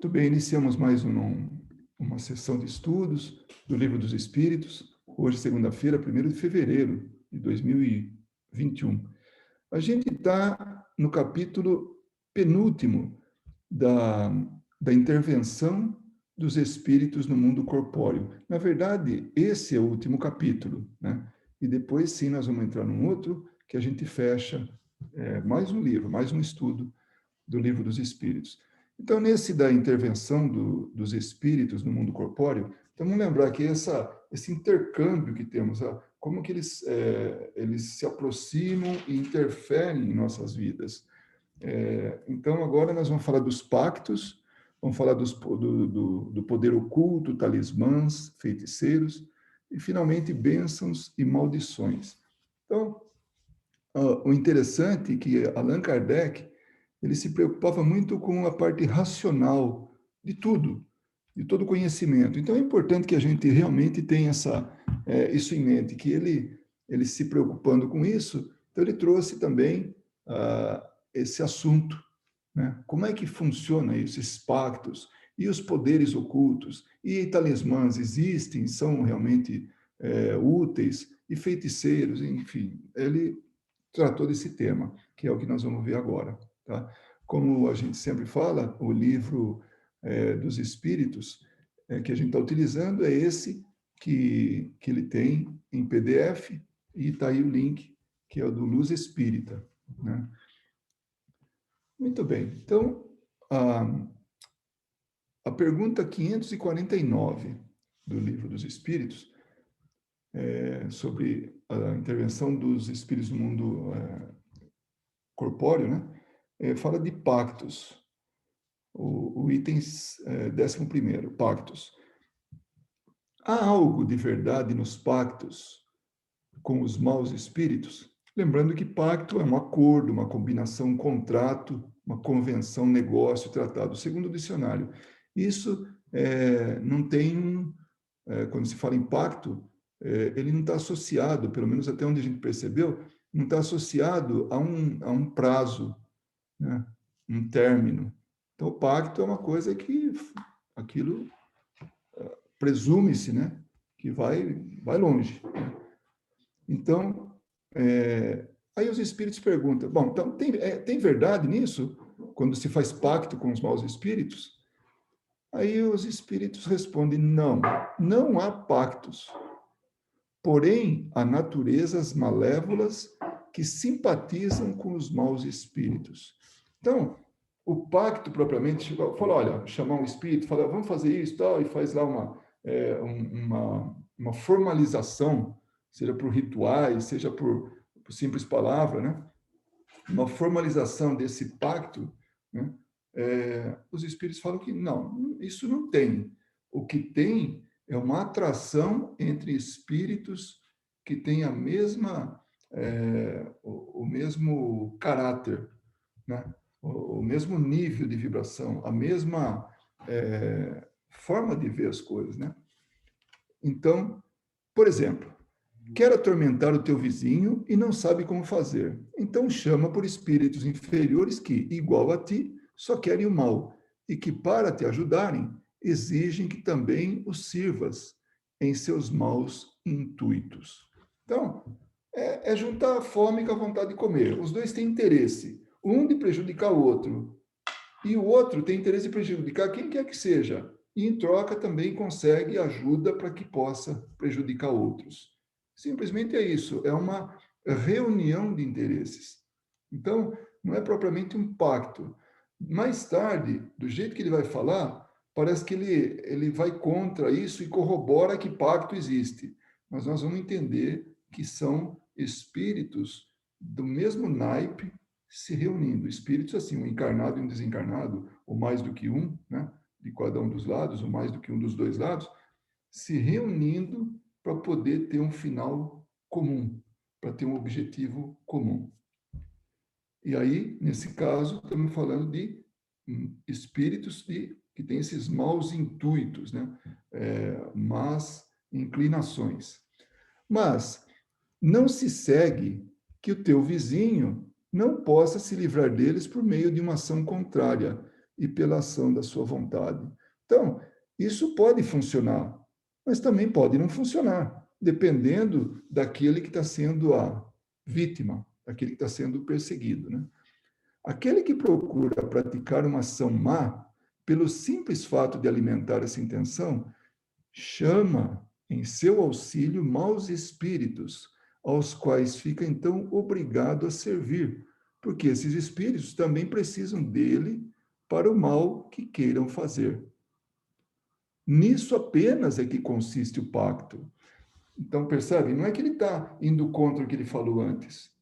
Muito bem, iniciamos mais uma sessão de estudos do Livro dos Espíritos, hoje, segunda-feira, 1º de fevereiro de 2021. A gente está no capítulo penúltimo da intervenção dos espíritos no mundo corpóreo. Na verdade, esse é o último capítulo, né? E depois, sim, nós vamos entrar num outro, que a gente fecha mais um livro, mais um estudo do Livro dos Espíritos. Então, nesse da intervenção dos espíritos no mundo corpóreo, então vamos lembrar que esse intercâmbio que temos, como que eles se aproximam e interferem em nossas vidas. Então, agora nós vamos falar dos pactos, vamos falar do poder oculto, talismãs, feiticeiros, e, finalmente, bênçãos e maldições. Então, o interessante é que Allan Kardec ele se preocupava muito com a parte racional de tudo, de todo conhecimento. Então, é importante que a gente realmente tenha isso em mente, que ele se preocupando com isso, então ele trouxe também esse assunto, né? Como é que funciona isso, esses pactos e os poderes ocultos e talismãs existem, são realmente úteis e feiticeiros, enfim, ele tratou desse tema, que é o que nós vamos ver agora. Tá? Como a gente sempre fala, o livro dos Espíritos que a gente está utilizando é esse que ele tem em PDF, e está aí o link, que é o do Luz Espírita. Né? Muito bem. Então, a pergunta 549 do Livro dos Espíritos, sobre a intervenção dos espíritos no mundo corpóreo, né? Fala de pactos. O item 11º, pactos. Há algo de verdade nos pactos com os maus espíritos? Lembrando que pacto é um acordo, uma combinação, um contrato, uma convenção, negócio, tratado. Segundo o dicionário, isso não tem, quando se fala em pacto, ele não está associado, pelo menos até onde a gente percebeu, não está associado a um prazo, né? Um término. Então, o pacto é uma coisa que aquilo presume-se, né? Que vai longe. Né? Então, aí os espíritos perguntam, bom, então tem verdade nisso? Quando se faz pacto com os maus espíritos? Aí os espíritos respondem, não há pactos. Porém, há naturezas malévolas que simpatizam com os maus espíritos. Então, o pacto propriamente, fala, olha, chamar um espírito, fala, vamos fazer isso, tal, e faz lá uma formalização, seja por rituais, seja por simples palavra, né? Uma formalização desse pacto, né? Os espíritos falam que não, isso não tem. O que tem é uma atração entre espíritos que têm a mesma, o mesmo caráter, né? O mesmo nível de vibração, a mesma forma de ver as coisas, né? Então, por exemplo, quer atormentar o teu vizinho e não sabe como fazer. Então chama por espíritos inferiores que, igual a ti, só querem o mal e que, para te ajudarem, exigem que também os sirvas em seus maus intuitos. Então, é juntar a fome com a vontade de comer. Os dois têm interesse, um de prejudicar o outro, e o outro tem interesse em prejudicar quem quer que seja, e em troca também consegue ajuda para que possa prejudicar outros. Simplesmente é isso, é uma reunião de interesses. Então, não é propriamente um pacto. Mais tarde, do jeito que ele vai falar, parece que ele vai contra isso e corrobora que pacto existe. Mas nós vamos entender que são espíritos do mesmo naipe se reunindo. Espíritos assim, um encarnado e um desencarnado, ou mais do que um, né? De cada um dos lados, ou mais do que um dos dois lados, se reunindo para poder ter um final comum, para ter um objetivo comum. E aí, nesse caso, estamos falando de espíritos que têm esses maus intuitos, né? Más inclinações. Mas não se segue que o teu vizinho não possa se livrar deles por meio de uma ação contrária. e pela ação da sua vontade. Então, isso pode funcionar, mas também pode não funcionar, dependendo daquele que está sendo a vítima, daquele que está sendo perseguido, né? Aquele que procura praticar uma ação má, pelo simples fato de alimentar essa intenção, chama em seu auxílio maus espíritos, aos quais fica então obrigado a servir, porque esses espíritos também precisam dele para o mal que queiram fazer. Nisso apenas é que consiste o pacto. Então, percebe? Não é que ele está indo contra o que ele falou antes.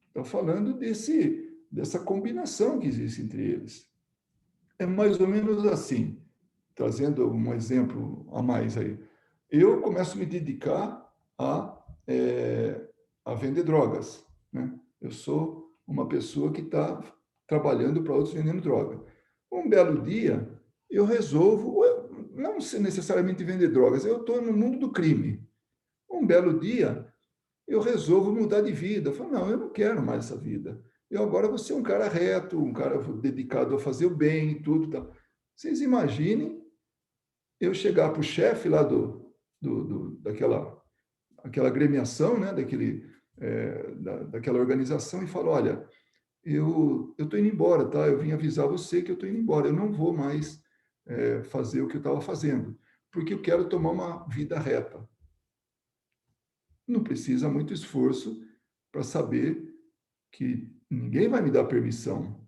Está falando dessa combinação que existe entre eles. É mais ou menos assim, trazendo um exemplo a mais aí. Eu começo a me dedicar a vender drogas, né? Eu sou uma pessoa que está trabalhando para outros vendendo droga. Um belo dia, eu resolvo, não necessariamente vender drogas, eu estou no mundo do crime. Um belo dia, eu resolvo mudar de vida. Eu falo, não, eu não quero mais essa vida. Eu agora vou ser um cara reto, um cara dedicado a fazer o bem e tudo. Tá. Vocês imaginem eu chegar para o chefe lá daquela agremiação, né, daquela organização e falar, olha, eu estou indo embora, tá? Eu vim avisar você que eu estou indo embora. Eu não vou mais fazer o que eu estava fazendo, porque eu quero tomar uma vida reta. Não precisa muito esforço para saber que ninguém vai me dar permissão.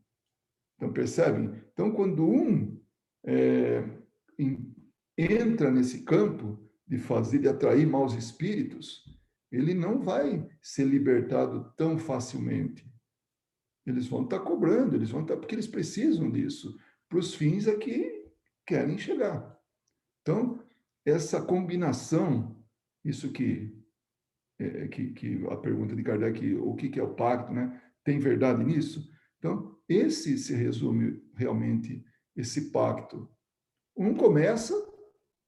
Então, percebem? Então, quando entra nesse campo de atrair maus espíritos, ele não vai ser libertado tão facilmente. Eles vão estar cobrando, eles vão estar, porque eles precisam disso, para os fins a que querem chegar. Então, essa combinação, isso que a pergunta de Kardec, o que é o pacto, né? Tem verdade nisso? Então, esse se resume realmente esse pacto. Um começa,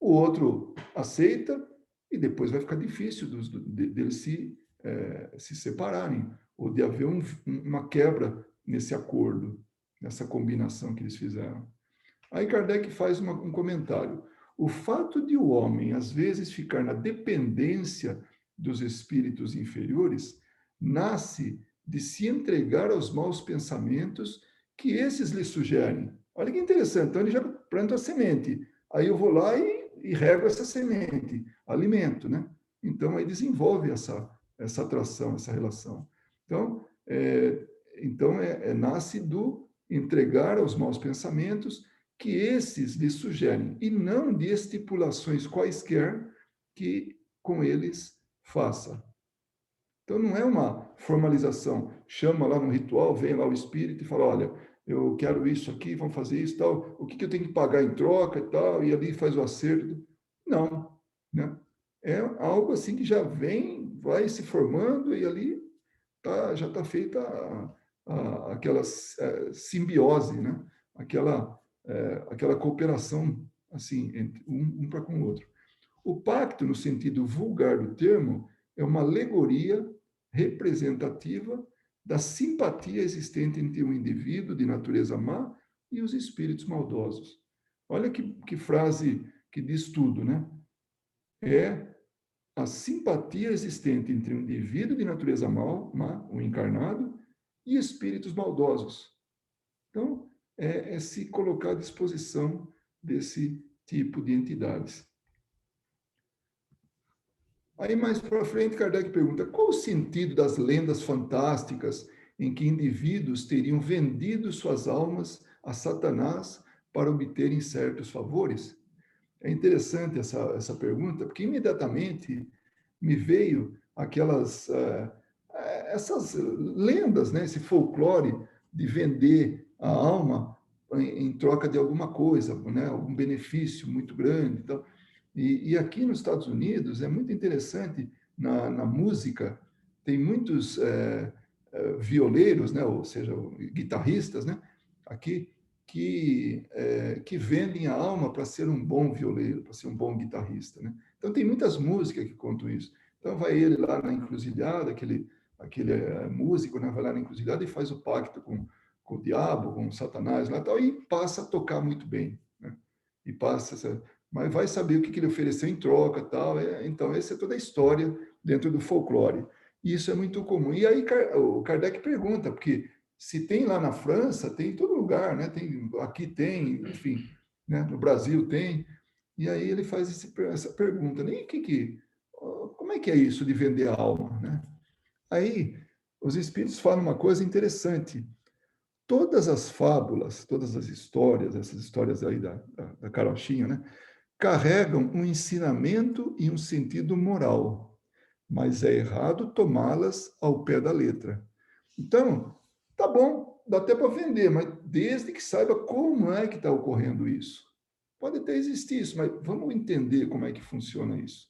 o outro aceita, e depois vai ficar difícil deles se separarem, ou de haver uma quebra nesse acordo, nessa combinação que eles fizeram. Aí Kardec faz um comentário. O fato de o homem, às vezes, ficar na dependência dos espíritos inferiores, nasce de se entregar aos maus pensamentos que esses lhe sugerem. Olha que interessante, então ele já planta a semente. Aí eu vou lá e rego essa semente, alimento, né? Então aí desenvolve essa atração, essa relação. Então, nasce do entregar aos maus pensamentos que esses lhe sugerem, e não de estipulações quaisquer que com eles faça. Então, não é uma formalização. Chama lá no ritual, vem lá o espírito e fala, olha, eu quero isso aqui, vamos fazer isso, tal, o que eu tenho que pagar em troca e tal, e ali faz o acerto. Não, né? É algo assim que já vem, vai se formando e ali já está feita aquela simbiose, né? Aquela cooperação assim entre um para com o outro. O pacto, no sentido vulgar do termo, é uma alegoria representativa da simpatia existente entre um indivíduo de natureza má e os espíritos maldosos. Olha que frase que diz tudo, né? É a simpatia existente entre um indivíduo de natureza má, o encarnado, e espíritos maldosos. Então, é se colocar à disposição desse tipo de entidades. Aí, mais para frente, Kardec pergunta: qual o sentido das lendas fantásticas em que indivíduos teriam vendido suas almas a Satanás para obterem certos favores? É interessante essa pergunta, porque imediatamente me veio essas lendas, né? Esse folclore de vender a alma em troca de alguma coisa, né? Algum benefício muito grande. Então, e aqui nos Estados Unidos é muito interessante, na música, tem muitos violeiros, né? Ou seja, guitarristas, né? Aqui, que vendem a alma para ser um bom violeiro, para ser um bom guitarrista, né? Então, tem muitas músicas que contam isso. Então, vai ele lá na encruzilhada, aquele músico, né? Vai lá na encruzilhada e faz o pacto com o diabo, com o Satanás lá, tal, e passa a tocar muito bem, né? E passa, mas vai saber o que ele ofereceu em troca, tal. Então, essa é toda a história dentro do folclore. E isso é muito comum. E aí o Kardec pergunta, porque se tem lá na França, tem em todo lugar, né? Tem, aqui tem, enfim, né? No Brasil tem. E aí ele faz essa pergunta, né? Como é que é isso de vender a alma, né? Aí os espíritos falam uma coisa interessante. Todas as fábulas, todas as histórias, essas histórias aí da carochinha, né? Carregam um ensinamento e um sentido moral, mas é errado tomá-las ao pé da letra. Então, tá bom, dá até para vender, mas desde que saiba como é que está ocorrendo isso. Pode até existir isso, mas vamos entender como é que funciona isso.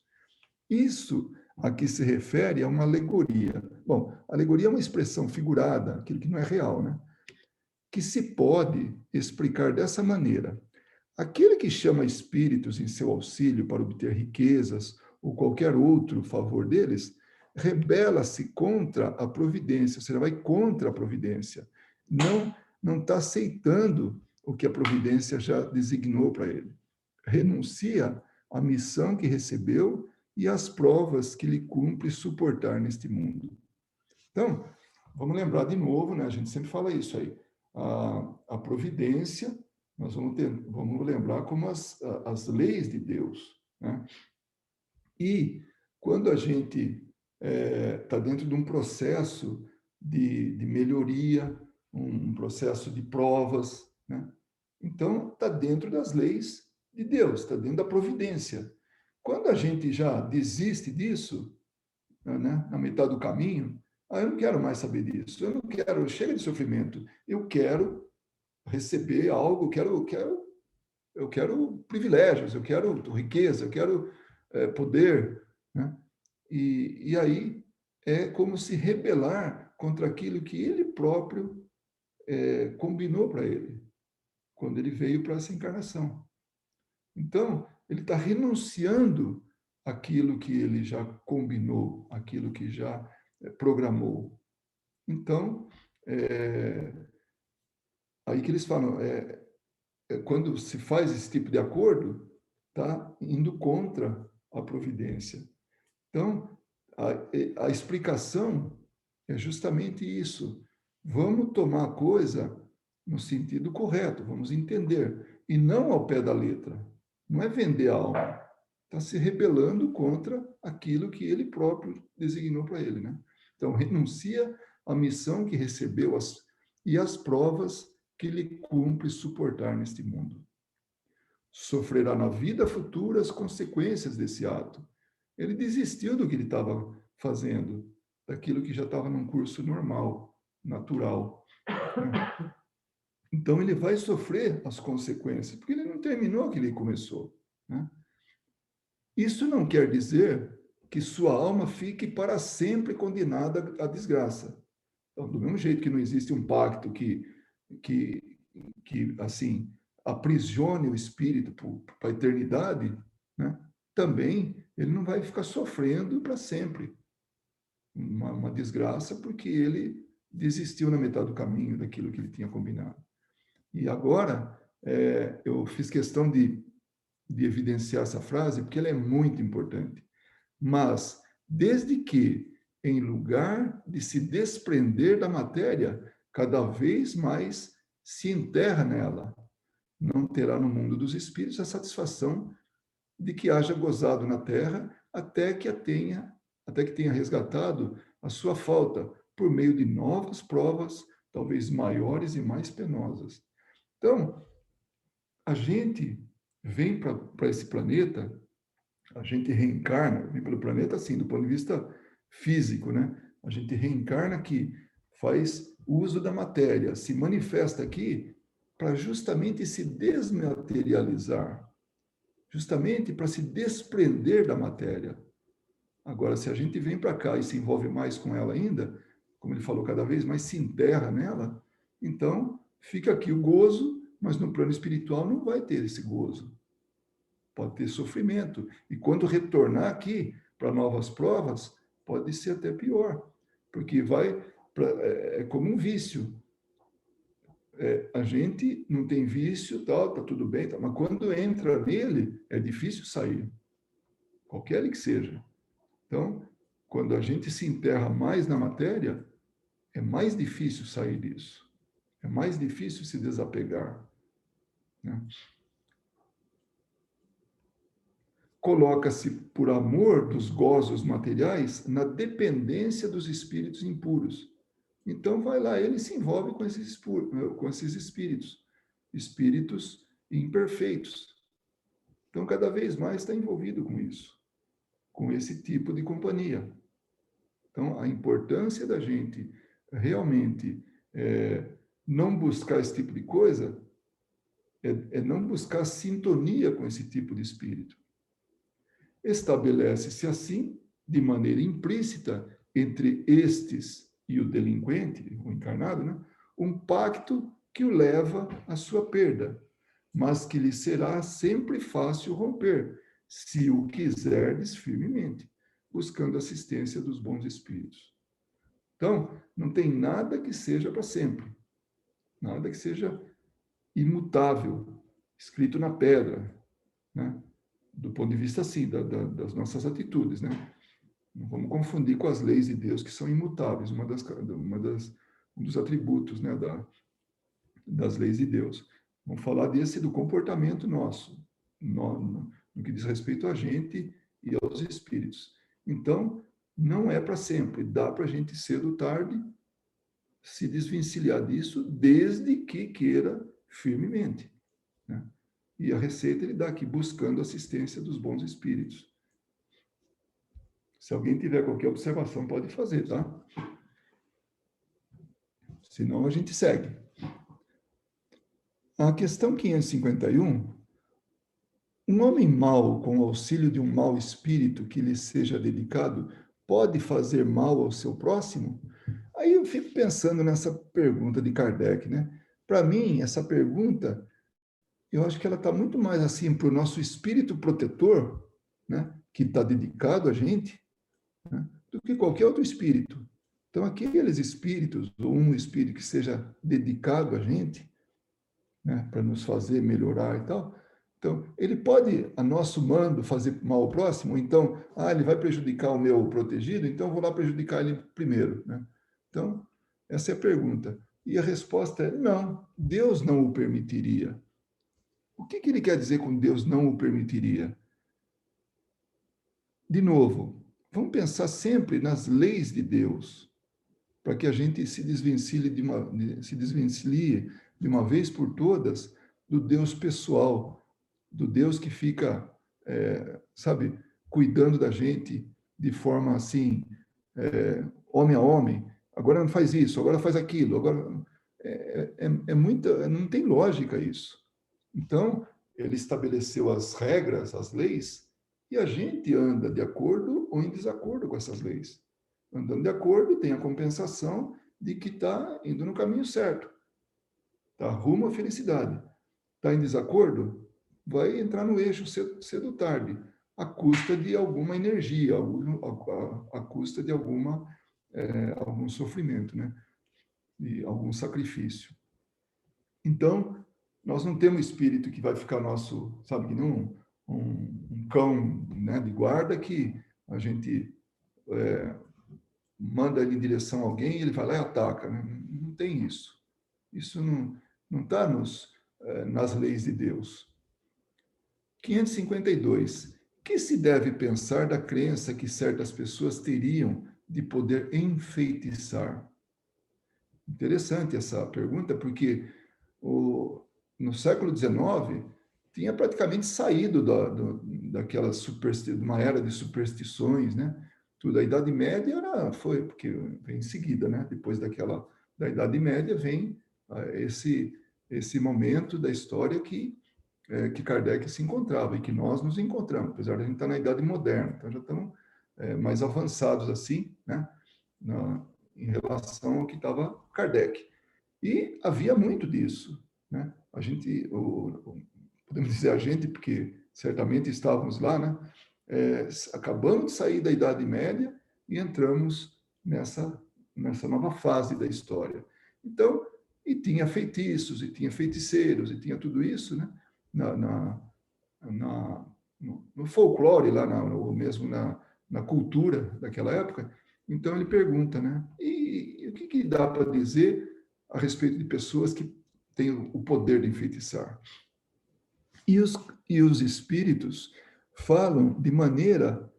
Isso a que se refere a uma alegoria. Bom, alegoria é uma expressão figurada, aquilo que não é real, né? Que se pode explicar dessa maneira. Aquele que chama espíritos em seu auxílio para obter riquezas ou qualquer outro favor deles, rebela-se contra a providência, ou seja, vai contra a providência. Não está aceitando o que a providência já designou para ele. Renuncia à missão que recebeu e às provas que lhe cumpre suportar neste mundo. Então, vamos lembrar de novo, né? A gente sempre fala isso aí. A providência, nós vamos lembrar como as leis de Deus, né? E quando a gente está dentro de um processo de melhoria, um processo de provas, né? Então, está dentro das leis de Deus, está dentro da providência. Quando a gente já desiste disso, né, na metade do caminho, eu não quero mais saber disso, eu não quero, chega de sofrimento, eu quero receber algo, eu quero privilégios, eu quero riqueza, eu quero poder, né? E aí é como se rebelar contra aquilo que ele próprio combinou para ele, quando ele veio para essa encarnação. Então, ele está renunciando àquilo que ele já combinou, aquilo que já programou. Então, aí que eles falam, quando se faz esse tipo de acordo, está indo contra a providência. Então, a explicação é justamente isso. Vamos tomar a coisa no sentido correto, vamos entender, e não ao pé da letra. Não é vender a alma, está se rebelando contra aquilo que ele próprio designou para ele, né? Então, renuncia à missão que recebeu e às provas que lhe cumpre suportar neste mundo. Sofrerá na vida futura as consequências desse ato. Ele desistiu do que ele estava fazendo, daquilo que já estava num curso normal, natural, né? Então, ele vai sofrer as consequências, porque ele não terminou o que ele começou, né? Isso não quer dizer que sua alma fique para sempre condenada à desgraça. Então, do mesmo jeito que não existe um pacto que, que assim, aprisione o espírito para a eternidade, né? Também ele não vai ficar sofrendo para sempre uma desgraça porque ele desistiu na metade do caminho daquilo que ele tinha combinado. E agora, eu fiz questão de evidenciar essa frase porque ela é muito importante. Mas, desde que, em lugar de se desprender da matéria, cada vez mais se enterra nela, não terá no mundo dos espíritos a satisfação de que haja gozado na terra até que tenha resgatado a sua falta por meio de novas provas, talvez maiores e mais penosas. Então, a gente vem para esse planeta, a gente reencarna, vem pelo planeta assim, do ponto de vista físico, né? A gente reencarna aqui, faz uso da matéria, se manifesta aqui para justamente se desmaterializar, justamente para se desprender da matéria. Agora, se a gente vem para cá e se envolve mais com ela ainda, como ele falou, cada vez mais se enterra nela, então fica aqui o gozo, mas no plano espiritual não vai ter esse gozo. Pode ter sofrimento. E quando retornar aqui para novas provas, pode ser até pior, porque é como um vício. a gente não tem vício, tal, tá tudo bem, tal, mas quando entra nele, é difícil sair, qualquer ele que seja. Então, quando a gente se enterra mais na matéria, é mais difícil sair disso. É mais difícil se desapegar, né? Coloca-se por amor dos gozos materiais na dependência dos espíritos impuros. Então, vai lá, ele se envolve com esses espíritos, espíritos imperfeitos. Então, cada vez mais está envolvido com isso, com esse tipo de companhia. Então, a importância da gente realmente não buscar esse tipo de coisa é não buscar sintonia com esse tipo de espírito. Estabelece-se assim, de maneira implícita, entre estes e o delinquente, o encarnado, né, um pacto que o leva à sua perda, mas que lhe será sempre fácil romper, se o quiserdes firmemente, buscando assistência dos bons espíritos. Então, não tem nada que seja para sempre, nada que seja imutável, escrito na pedra, né? Do ponto de vista, assim, das nossas atitudes, né? Não vamos confundir com as leis de Deus, que são imutáveis, um dos atributos, né, das leis de Deus. Vamos falar desse do comportamento nosso, no que diz respeito a gente e aos espíritos. Então, não é para sempre, dá para a gente cedo ou tarde se desvencilhar disso, desde que queira firmemente, né? E a receita ele dá aqui, buscando assistência dos bons espíritos. Se alguém tiver qualquer observação, pode fazer, tá? Senão a gente segue. A questão 551. Um homem mau, com o auxílio de um mau espírito que lhe seja dedicado, pode fazer mal ao seu próximo? Aí eu fico pensando nessa pergunta de Kardec, né? Para mim, essa pergunta, eu acho que ela está muito mais assim para o nosso espírito protetor, né? Que está dedicado a gente, né? Do que qualquer outro espírito. Então, aqueles espíritos, ou um espírito que seja dedicado a gente, né? Para nos fazer melhorar e tal, então, ele pode, a nosso mando, fazer mal ao próximo, ou então, ele vai prejudicar o meu protegido, então eu vou lá prejudicar ele primeiro, né? Então, essa é a pergunta. E a resposta é não, Deus não o permitiria. O que ele quer dizer com Deus não o permitiria? De novo, vamos pensar sempre nas leis de Deus, para que a gente se desvencilhe de uma vez por todas do Deus pessoal, do Deus que fica, sabe, cuidando da gente de forma assim, homem a homem. Agora não faz isso, agora faz aquilo, agora muita, não tem lógica isso. Então, ele estabeleceu as regras, as leis, e a gente anda de acordo ou em desacordo com essas leis. Andando de acordo, tem a compensação de que está indo no caminho certo, está rumo à felicidade. Está em desacordo? Vai entrar no eixo cedo ou tarde, à custa de alguma energia, à custa de algum sofrimento, né? De algum sacrifício. Então, nós não temos espírito que vai ficar nosso, sabe, que não um cão, né, de guarda que a gente manda ele em direção a alguém e ele vai lá e ataca, né? Não tem isso. Isso não está nas leis de Deus. 552. Que se deve pensar da crença que certas pessoas teriam de poder enfeitiçar? Interessante essa pergunta, porque no século XIX tinha praticamente saído daquela uma era de superstições, né? Tudo. A Idade Média foi, porque vem em seguida, né? Depois da Idade Média vem esse momento da história que Kardec se encontrava e que nós nos encontramos, apesar de a gente estar na Idade Moderna, então já estamos mais avançados assim, né? Em relação ao que estava Kardec. E havia muito disso, né? A gente, podemos dizer a gente, porque certamente estávamos lá, né? Acabamos de sair da Idade Média e entramos nessa nova fase da história. Então, E tinha feitiços, e tinha feiticeiros, e tinha tudo isso, né? No folclore, lá ou mesmo na cultura daquela época. Então ele pergunta, né? E o que dá para dizer a respeito de pessoas que têm o poder de enfeitiçar? E os espíritos falam de maneira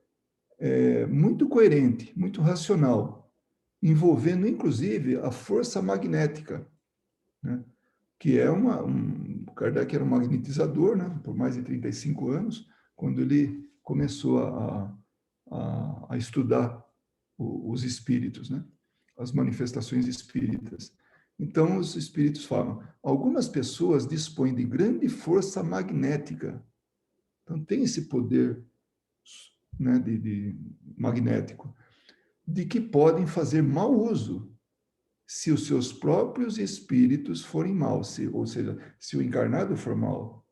muito coerente, muito racional, envolvendo inclusive a força magnética, né? Que é Kardec era um magnetizador, né? Por mais de 35 anos, quando ele começou a estudar os espíritos, né? As manifestações espíritas. Então, os espíritos falam, algumas pessoas dispõem de grande força magnética. Então, tem esse poder, né, de magnético, de que podem fazer mau uso se os seus próprios espíritos forem maus, ou seja, se o encarnado for mau.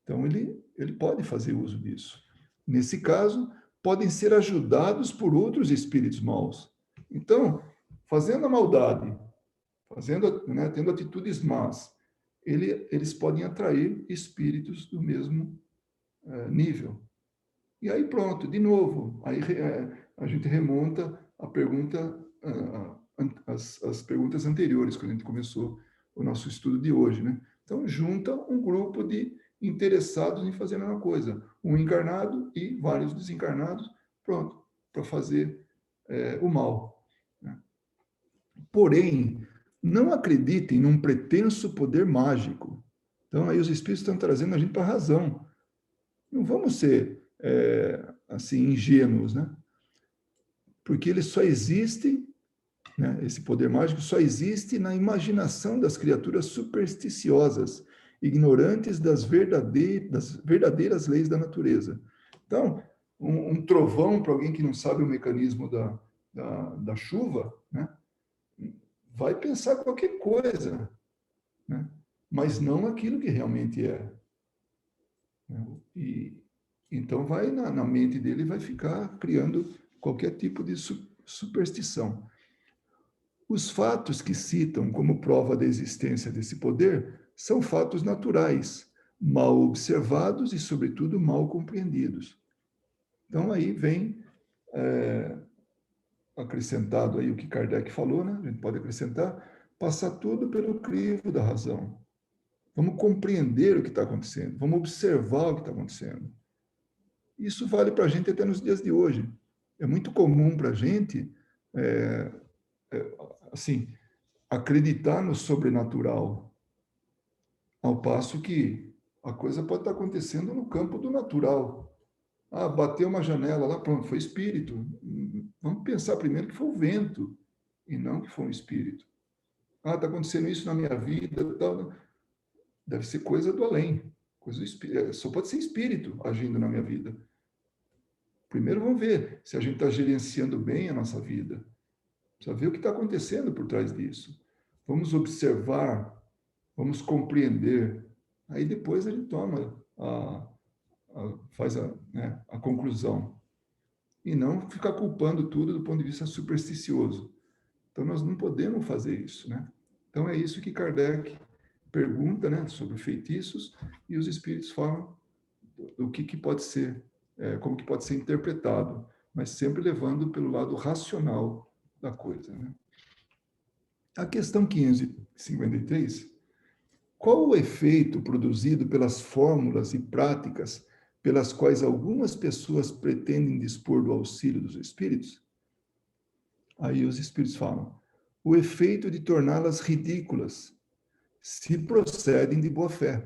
Então, ele pode fazer uso disso. Nesse caso, podem ser ajudados por outros espíritos maus. Então, fazendo a maldade, né, tendo atitudes más, eles podem atrair espíritos do mesmo nível. E aí pronto, de novo, aí a gente remonta a pergunta, as perguntas anteriores, quando a gente começou o nosso estudo de hoje, né? Então, junta um grupo de interessados em fazer a mesma coisa, um encarnado e vários desencarnados, pronto, para fazer o mal, né? Porém, não acreditem num pretenso poder mágico. Então, aí os espíritos estão trazendo a gente para a razão. Não vamos ser assim ingênuos, né? Porque ele só existe, né? Esse poder mágico só existe na imaginação das criaturas supersticiosas, ignorantes das verdadeiras leis da natureza. Então, um trovão para alguém que não sabe o mecanismo da chuva, né? Vai pensar qualquer coisa, né? Mas não aquilo que realmente é, né? E então vai na mente dele, vai ficar criando qualquer tipo de superstição. Os fatos que citam como prova da existência desse poder são fatos naturais, mal observados e, sobretudo, mal compreendidos. Então aí vem acrescentado aí o que Kardec falou, né? A gente pode acrescentar, passar tudo pelo crivo da razão. Vamos compreender o que está acontecendo, vamos observar o que está acontecendo. Isso vale para a gente até nos dias de hoje. É muito comum para a gente, assim, acreditar no sobrenatural, ao passo que a coisa pode estar acontecendo no campo do natural. Ah, bateu uma janela lá, pronto, foi espírito. Vamos pensar primeiro que foi o vento, e não que foi um espírito. Ah, está acontecendo isso na minha vida, tal. Deve ser coisa do além. Coisa do espírito. Só pode ser espírito agindo na minha vida. Primeiro vamos ver se a gente está gerenciando bem a nossa vida. Precisa ver o que está acontecendo por trás disso. Vamos observar, vamos compreender. Aí depois a gente toma, faz né, a conclusão. E não ficar culpando tudo do ponto de vista supersticioso. Então nós não podemos fazer isso, né? Então é isso que Kardec pergunta, né, sobre feitiços, e os espíritos falam do que pode ser, como que pode ser interpretado, mas sempre levando pelo lado racional da coisa, né? A questão 553, qual o efeito produzido pelas fórmulas e práticas pelas quais algumas pessoas pretendem dispor do auxílio dos espíritos? Aí os espíritos falam, o efeito de torná-las ridículas, se procedem de boa fé.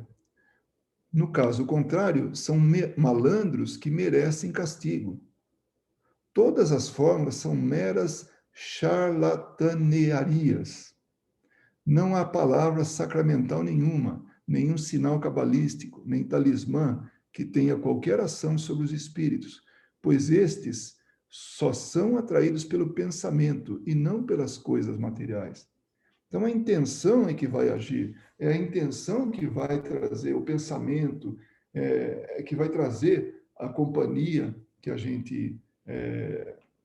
No caso contrário, são malandros que merecem castigo. Todas as fórmulas são meras charlatanearias. Não há palavra sacramental nenhuma, nenhum sinal cabalístico, nem talismã que tenha qualquer ação sobre os espíritos, pois estes só são atraídos pelo pensamento e não pelas coisas materiais. Então, a intenção é que vai agir, é a intenção que vai trazer o pensamento, que vai trazer a companhia que a gente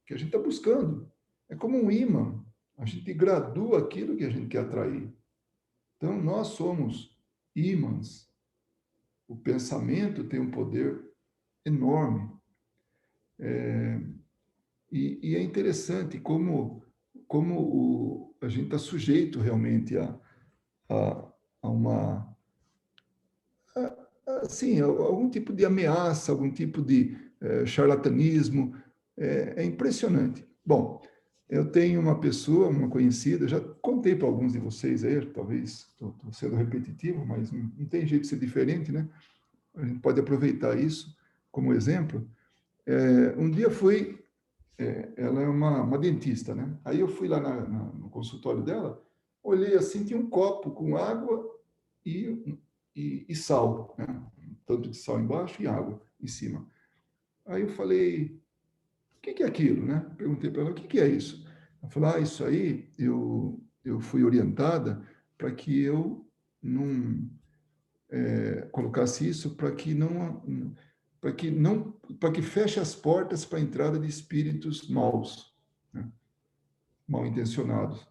está buscando. É como um ímã, a gente gradua aquilo que a gente quer atrair. Então, nós somos ímãs. O pensamento tem um poder enorme. E é interessante como a gente está sujeito realmente a, a uma assim, algum tipo de ameaça, algum tipo de charlatanismo. É impressionante. Bom, eu tenho uma pessoa, uma conhecida, já contei para alguns de vocês aí, talvez estou sendo repetitivo, mas não tem jeito de ser diferente, né? A gente pode aproveitar isso como exemplo. Um dia fui, ela é uma dentista, né? Aí eu fui lá no consultório dela, olhei assim, tinha um copo com água e, e sal, né? Um tanto de sal embaixo e água em cima. Aí eu falei, o que é aquilo, né? Perguntei para ela, o que é isso? Ela falou, isso aí eu fui orientada para que eu não colocasse isso para que feche as portas para a entrada de espíritos maus, né? Mal intencionados.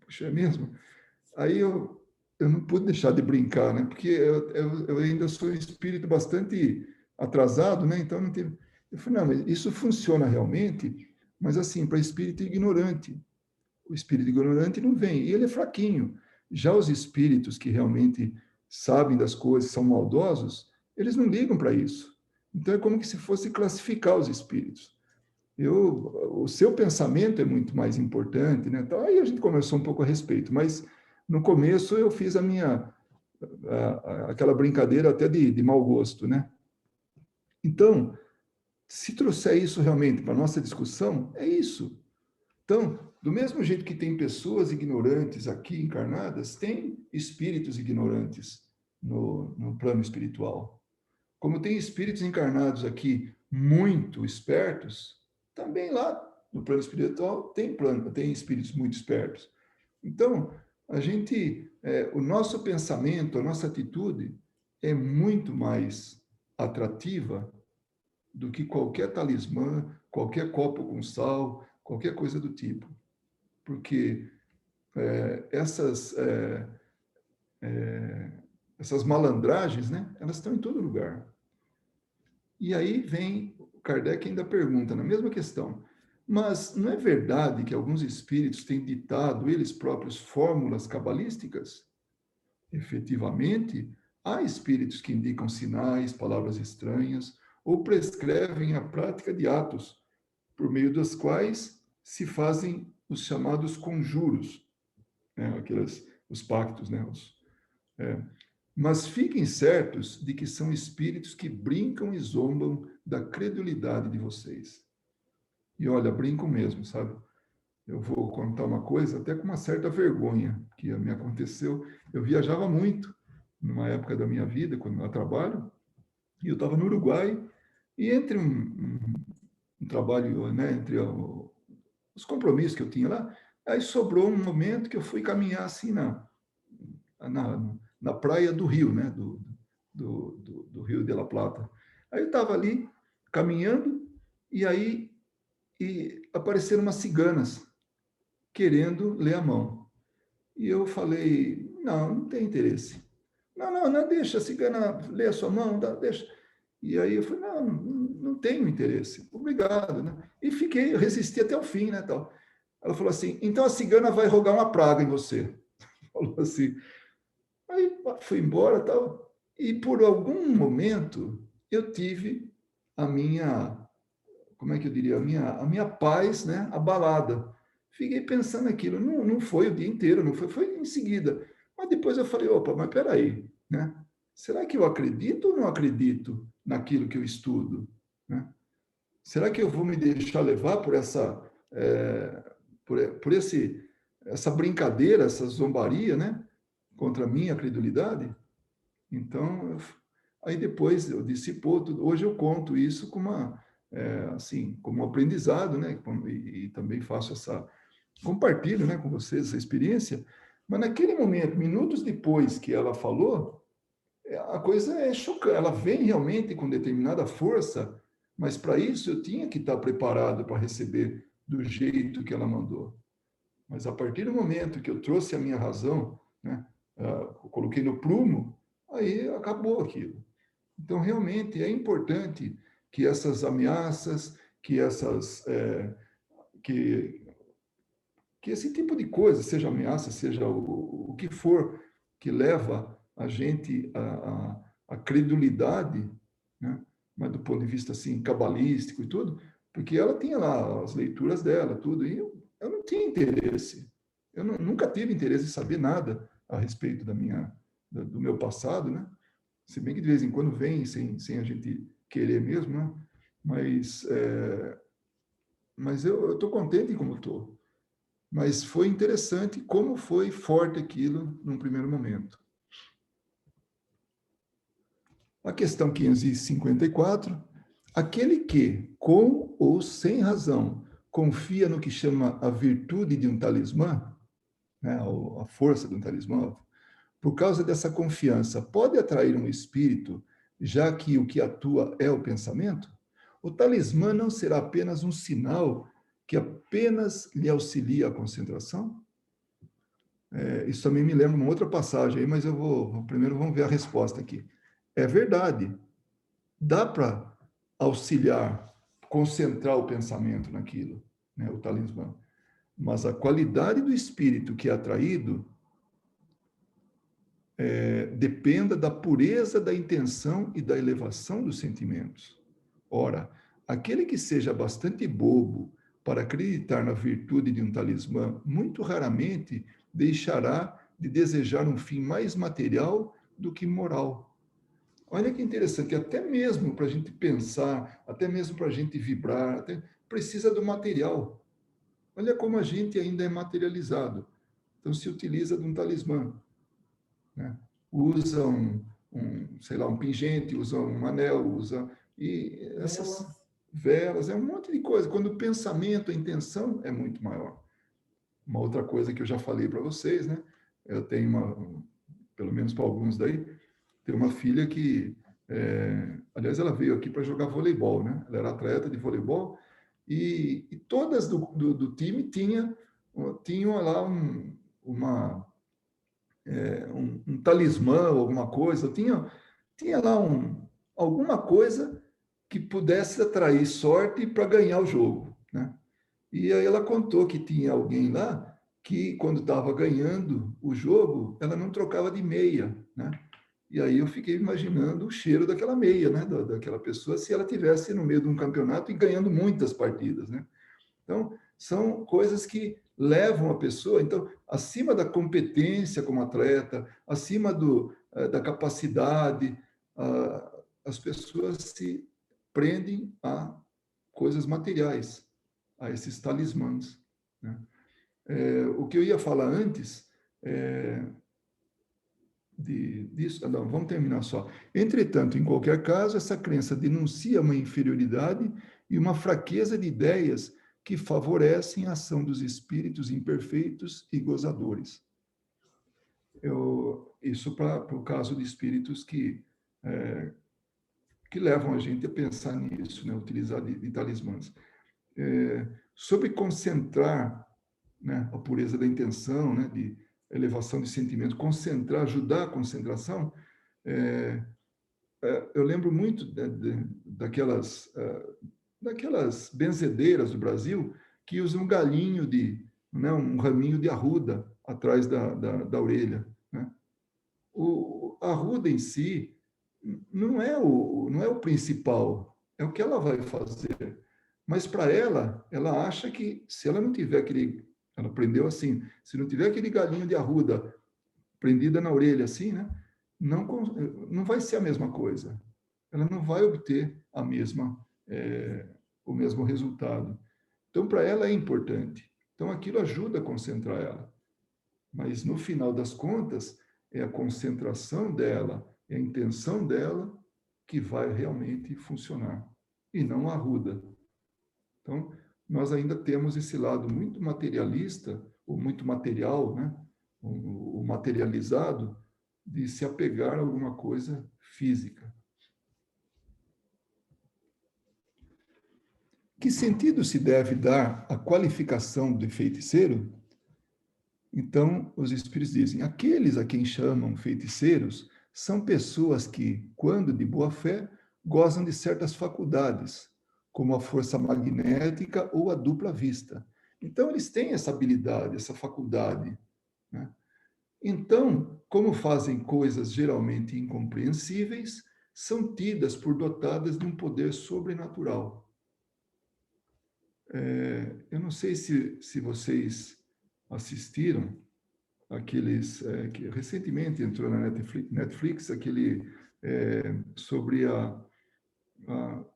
Puxa, é mesmo? Aí eu não pude deixar de brincar, né? Porque eu ainda sou um espírito bastante atrasado, né? Então não tem. Eu falei, não, mas isso funciona realmente, mas assim, para espírito ignorante. O espírito ignorante não vem, e ele é fraquinho. Já os espíritos que realmente sabem das coisas, são maldosos, eles não ligam para isso. Então é como que se fosse classificar os espíritos. O seu pensamento é muito mais importante, né? Então, aí a gente conversou um pouco a respeito, mas no começo eu fiz aquela brincadeira até de mau gosto, né? Então, se trouxer isso realmente para a nossa discussão, é isso. Então, do mesmo jeito que tem pessoas ignorantes aqui encarnadas, tem espíritos ignorantes no plano espiritual. Como tem espíritos encarnados aqui muito espertos, também lá no plano espiritual tem espíritos muito espertos. Então, o nosso pensamento, a nossa atitude é muito mais atrativa do que qualquer talismã, qualquer copo com sal, qualquer coisa do tipo. Porque essas malandragens, né, elas estão em todo lugar. E aí vem, o Kardec ainda pergunta, na mesma questão, mas não é verdade que alguns espíritos têm ditado eles próprios fórmulas cabalísticas? Efetivamente, há espíritos que indicam sinais, palavras estranhas, ou prescrevem a prática de atos, por meio dos quais se fazem os chamados conjuros, né? Os pactos, né? É, mas fiquem certos de que são espíritos que brincam e zombam da credulidade de vocês. E olha, brincam mesmo, sabe? Eu vou contar uma coisa até com uma certa vergonha que me aconteceu. Eu viajava muito numa época da minha vida, quando eu trabalho, e eu estava no Uruguai, e entre um trabalho, né, entre os compromissos que eu tinha lá, aí sobrou um momento que eu fui caminhar assim na praia do Rio, né? Do Rio de la Plata. Aí eu estava ali caminhando e aí apareceram umas ciganas querendo ler a mão. E eu falei, não tem interesse. Não, deixa a cigana ler a sua mão, deixa. E aí eu falei, não tenho interesse. Obrigado, né? E fiquei, eu resisti até o fim, né, tal. Ela falou assim, então a cigana vai rogar uma praga em você. Falou assim. Aí fui embora tal. E por algum momento eu tive a minha, como é que eu diria, a minha paz, né, abalada. Fiquei pensando aquilo. Não foi o dia inteiro, não foi em seguida. Mas depois eu falei, opa, mas peraí, né? Será que eu acredito ou não acredito naquilo que eu estudo, né? Será que eu vou me deixar levar por essa brincadeira, essa zombaria, né? Contra a minha credulidade? Então, aí depois eu dissipou tudo. Hoje eu conto isso assim, como um aprendizado, né? E também faço compartilho, né, com vocês essa experiência. Mas naquele momento, minutos depois que ela falou, a coisa é chocante. Ela vem realmente com determinada força, mas para isso eu tinha que estar preparado para receber do jeito que ela mandou. Mas a partir do momento que eu trouxe a minha razão né? Coloquei no prumo, aí acabou aquilo. Então, realmente, é importante que essas ameaças, que, que esse tipo de coisa, seja ameaça, seja o que for, que leva a gente à credulidade, né? Mas do ponto de vista assim, cabalístico e tudo, porque ela tinha lá as leituras dela, tudo, e eu não tinha interesse. Eu nunca tive interesse em saber nada a respeito do meu passado, né? Se bem que de vez em quando vem sem a gente querer mesmo, né? Mas, mas eu estou contente como estou. Mas foi interessante como foi forte aquilo num primeiro momento. A questão 554, aquele que, com ou sem razão, confia no que chama a virtude de um talismã, né, a força de um talismã, por causa dessa confiança, pode atrair um espírito, já que o que atua é o pensamento? O talismã não será apenas um sinal que apenas lhe auxilia a concentração? Isso também me lembra uma outra passagem aí, mas primeiro vamos ver a resposta aqui. É verdade, dá para auxiliar, concentrar o pensamento naquilo, né, o talismã. Mas a qualidade do espírito que é atraído dependa da pureza da intenção e da elevação dos sentimentos. Ora, aquele que seja bastante bobo para acreditar na virtude de um talismã, muito raramente deixará de desejar um fim mais material do que moral. Olha que interessante, até mesmo para a gente pensar, até mesmo para a gente vibrar, precisa do material. Olha como a gente ainda é materializado. Então, se utiliza de um talismã, né? Usa sei lá, um pingente, usa um anel, usa... E essas velas, é um monte de coisa. Quando o pensamento, a intenção é muito maior. Uma outra coisa que eu já falei para vocês, né? Eu tenho pelo menos para alguns daí, tem uma filha que, aliás, ela veio aqui para jogar voleibol, né? Ela era atleta de voleibol e todas do time tinham lá um talismã ou alguma coisa, tinha lá alguma coisa que pudesse atrair sorte para ganhar o jogo, né? E aí ela contou que tinha alguém lá que, quando estava ganhando o jogo, ela não trocava de meia, né? E aí eu fiquei imaginando o cheiro daquela meia, né? Daquela pessoa, se ela tivesse no meio de um campeonato e ganhando muitas partidas, né? Então, são coisas que levam a pessoa, então, acima da competência como atleta, acima da capacidade, as pessoas se prendem a coisas materiais, a esses talismãs, né? O que eu ia falar antes disso, não, vamos terminar só. Entretanto, em qualquer caso, essa crença denuncia uma inferioridade e uma fraqueza de ideias que favorecem a ação dos espíritos imperfeitos e gozadores. Isso para o caso de espíritos que levam a gente a pensar nisso, né? Utilizar de talismãs. Sobre concentrar, né, a pureza da intenção, né, de elevação de sentimento, concentrar, ajudar a concentração, eu lembro muito daquelas benzedeiras do Brasil que usam um galinho né, um raminho de arruda atrás da orelha, né? A arruda em si não é o principal, é o que ela vai fazer. Mas para ela acha que se ela não tiver ela aprendeu assim, se não tiver aquele galinho de arruda prendida na orelha assim, né? Não vai ser a mesma coisa. Ela não vai obter o mesmo resultado. Então, para ela é importante. Então, aquilo ajuda a concentrar ela. Mas, no final das contas, é a concentração dela, é a intenção dela que vai realmente funcionar, e não a arruda. Então, nós ainda temos esse lado muito materialista, ou muito material, né? O materializado, de se apegar a alguma coisa física. Que sentido se deve dar à qualificação do feiticeiro? Então, os espíritos dizem: aqueles a quem chamam feiticeiros são pessoas que, quando de boa fé, gozam de certas faculdades, como a força magnética ou a dupla vista. Então, eles têm essa habilidade, essa faculdade, né? Então, como fazem coisas geralmente incompreensíveis, são tidas por dotadas de um poder sobrenatural. Eu não sei se vocês assistiram aqueles que recentemente entrou na Netflix aquele sobre a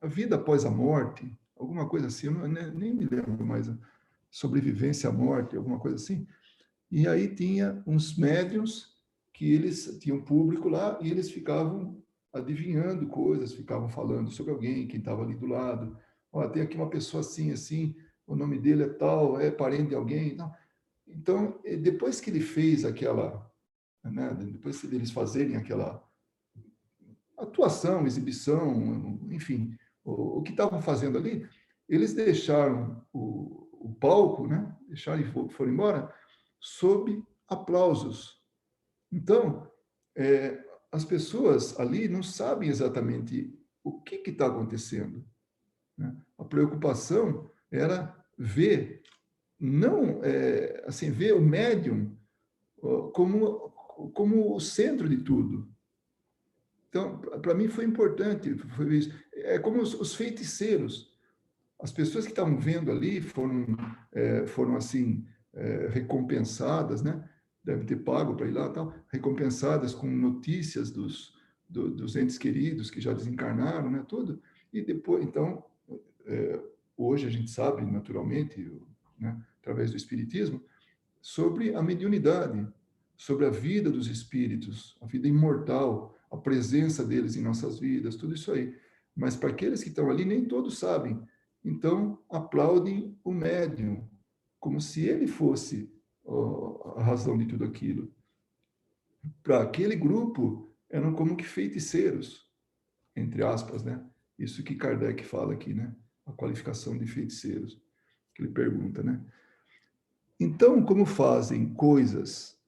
vida após a morte, alguma coisa assim, eu não, nem me lembro mais, sobrevivência à morte, alguma coisa assim. E aí tinha uns médiums que eles tinham público lá e eles ficavam adivinhando coisas, ficavam falando sobre alguém, quem estava ali do lado. Ó, tem aqui uma pessoa assim, assim, o nome dele é tal, é parente de alguém. Não. Então, depois que ele fez aquela, né, depois deles fazerem aquela atuação, exibição, enfim, o que estavam fazendo ali, eles deixaram o palco, né, deixaram e foram embora, sob aplausos. Então, as pessoas ali não sabem exatamente o que está acontecendo, né? A preocupação era ver, não, assim, ver o médium como o centro de tudo. Então, para mim foi importante, foi isso. É como os feiticeiros. As pessoas que estavam vendo ali foram assim, recompensadas, né? Devem ter pago para ir lá, tal, recompensadas com notícias dos entes queridos que já desencarnaram, né? Tudo. E depois, então, é, hoje a gente sabe, naturalmente, né? Através do Espiritismo, sobre a mediunidade, sobre a vida dos espíritos, a vida imortal, a presença deles em nossas vidas, tudo isso aí. Mas para aqueles que estão ali, nem todos sabem. Então, aplaudem o médium, como se ele fosse a razão de tudo aquilo. Para aquele grupo, eram como que feiticeiros, entre aspas, né? Isso que Kardec fala aqui, né? A qualificação de feiticeiros, que ele pergunta, né? Então, como fazem coisas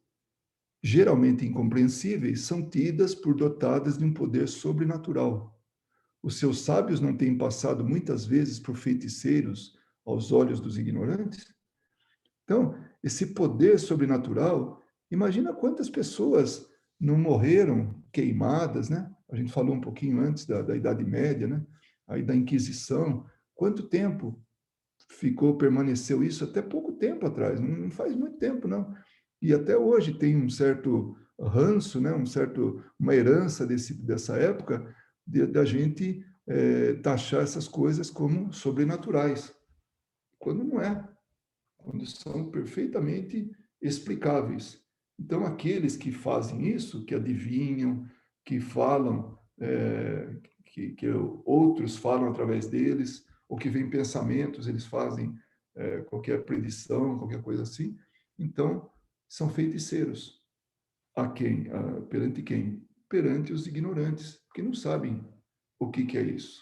geralmente incompreensíveis, são tidas por dotadas de um poder sobrenatural. Os seus sábios não têm passado muitas vezes por feiticeiros aos olhos dos ignorantes? Então, esse poder sobrenatural, imagina quantas pessoas não morreram queimadas, né? A gente falou um pouquinho antes da Idade Média, né? Aí da Inquisição. Quanto tempo permaneceu isso? Até pouco tempo atrás, não faz muito tempo, não. E até hoje tem um certo ranço, né? Uma herança dessa época, da gente taxar essas coisas como sobrenaturais, quando não é, quando são perfeitamente explicáveis. Então, aqueles que fazem isso, que adivinham, que falam, que outros falam através deles, ou que vêm pensamentos, eles fazem qualquer predição, qualquer coisa assim, então são feiticeiros. A quem? Perante quem? Perante os ignorantes, que não sabem o que é isso.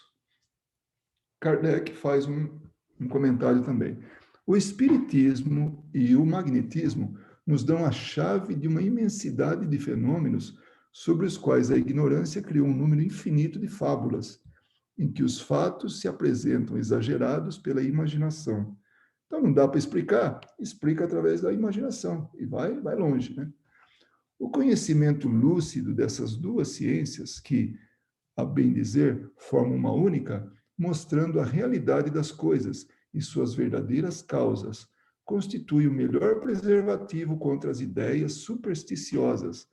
Kardec faz um comentário também. O espiritismo e o magnetismo nos dão a chave de uma imensidade de fenômenos sobre os quais a ignorância criou um número infinito de fábulas, em que os fatos se apresentam exagerados pela imaginação. Então, não dá para explicar? Explica através da imaginação, e vai longe, né? O conhecimento lúcido dessas duas ciências, que, a bem dizer, formam uma única, mostrando a realidade das coisas e suas verdadeiras causas, constitui o melhor preservativo contra as ideias supersticiosas,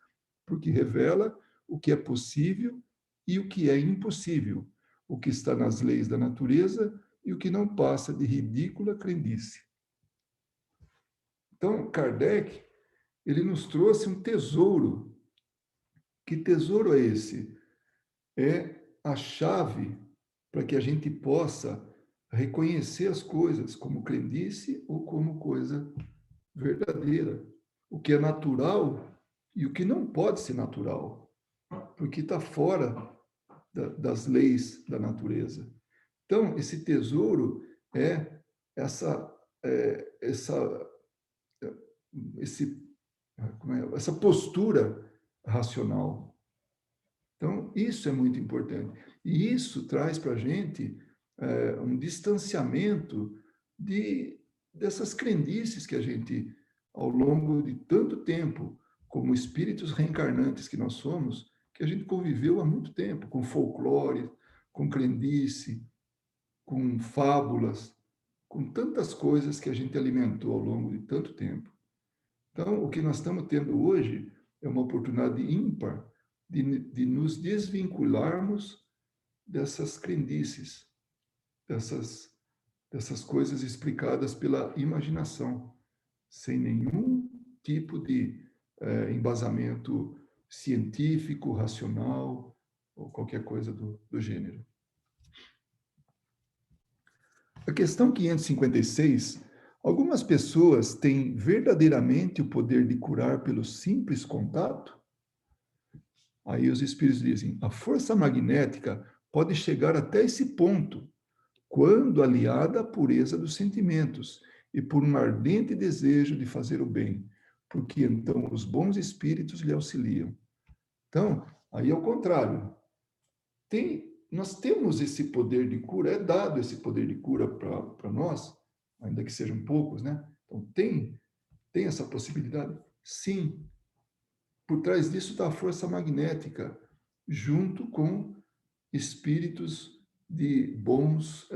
porque revela o que é possível e o que é impossível, o que está nas leis da natureza e o que não passa de ridícula crendice. Então, Kardec, ele nos trouxe um tesouro. Que tesouro é esse? É a chave para que a gente possa reconhecer as coisas como crendice ou como coisa verdadeira. O que é natural e o que não pode ser natural, porque está fora das leis da natureza. Então, esse tesouro é essa, esse essa postura racional. Então, isso é muito importante. E isso traz para a gente um distanciamento dessas crendices que a gente, ao longo de tanto tempo, como espíritos reencarnantes que nós somos, que a gente conviveu há muito tempo, com folclore, com crendice, com fábulas, com tantas coisas que a gente alimentou ao longo de tanto tempo. Então, o que nós estamos tendo hoje é uma oportunidade ímpar de nos desvincularmos dessas crendices, dessas coisas explicadas pela imaginação, sem nenhum tipo de embasamento científico, racional, ou qualquer coisa do gênero. A questão 556, algumas pessoas têm verdadeiramente o poder de curar pelo simples contato? Aí os espíritos dizem, a força magnética pode chegar até esse ponto, quando aliada à pureza dos sentimentos e por um ardente desejo de fazer o bem, porque então os bons espíritos lhe auxiliam. Então, aí é o contrário. Nós temos esse poder de cura, é dado esse poder de cura para nós, ainda que sejam poucos, né? Então, tem essa possibilidade? Sim. Por trás disso está a força magnética, junto com espíritos de boas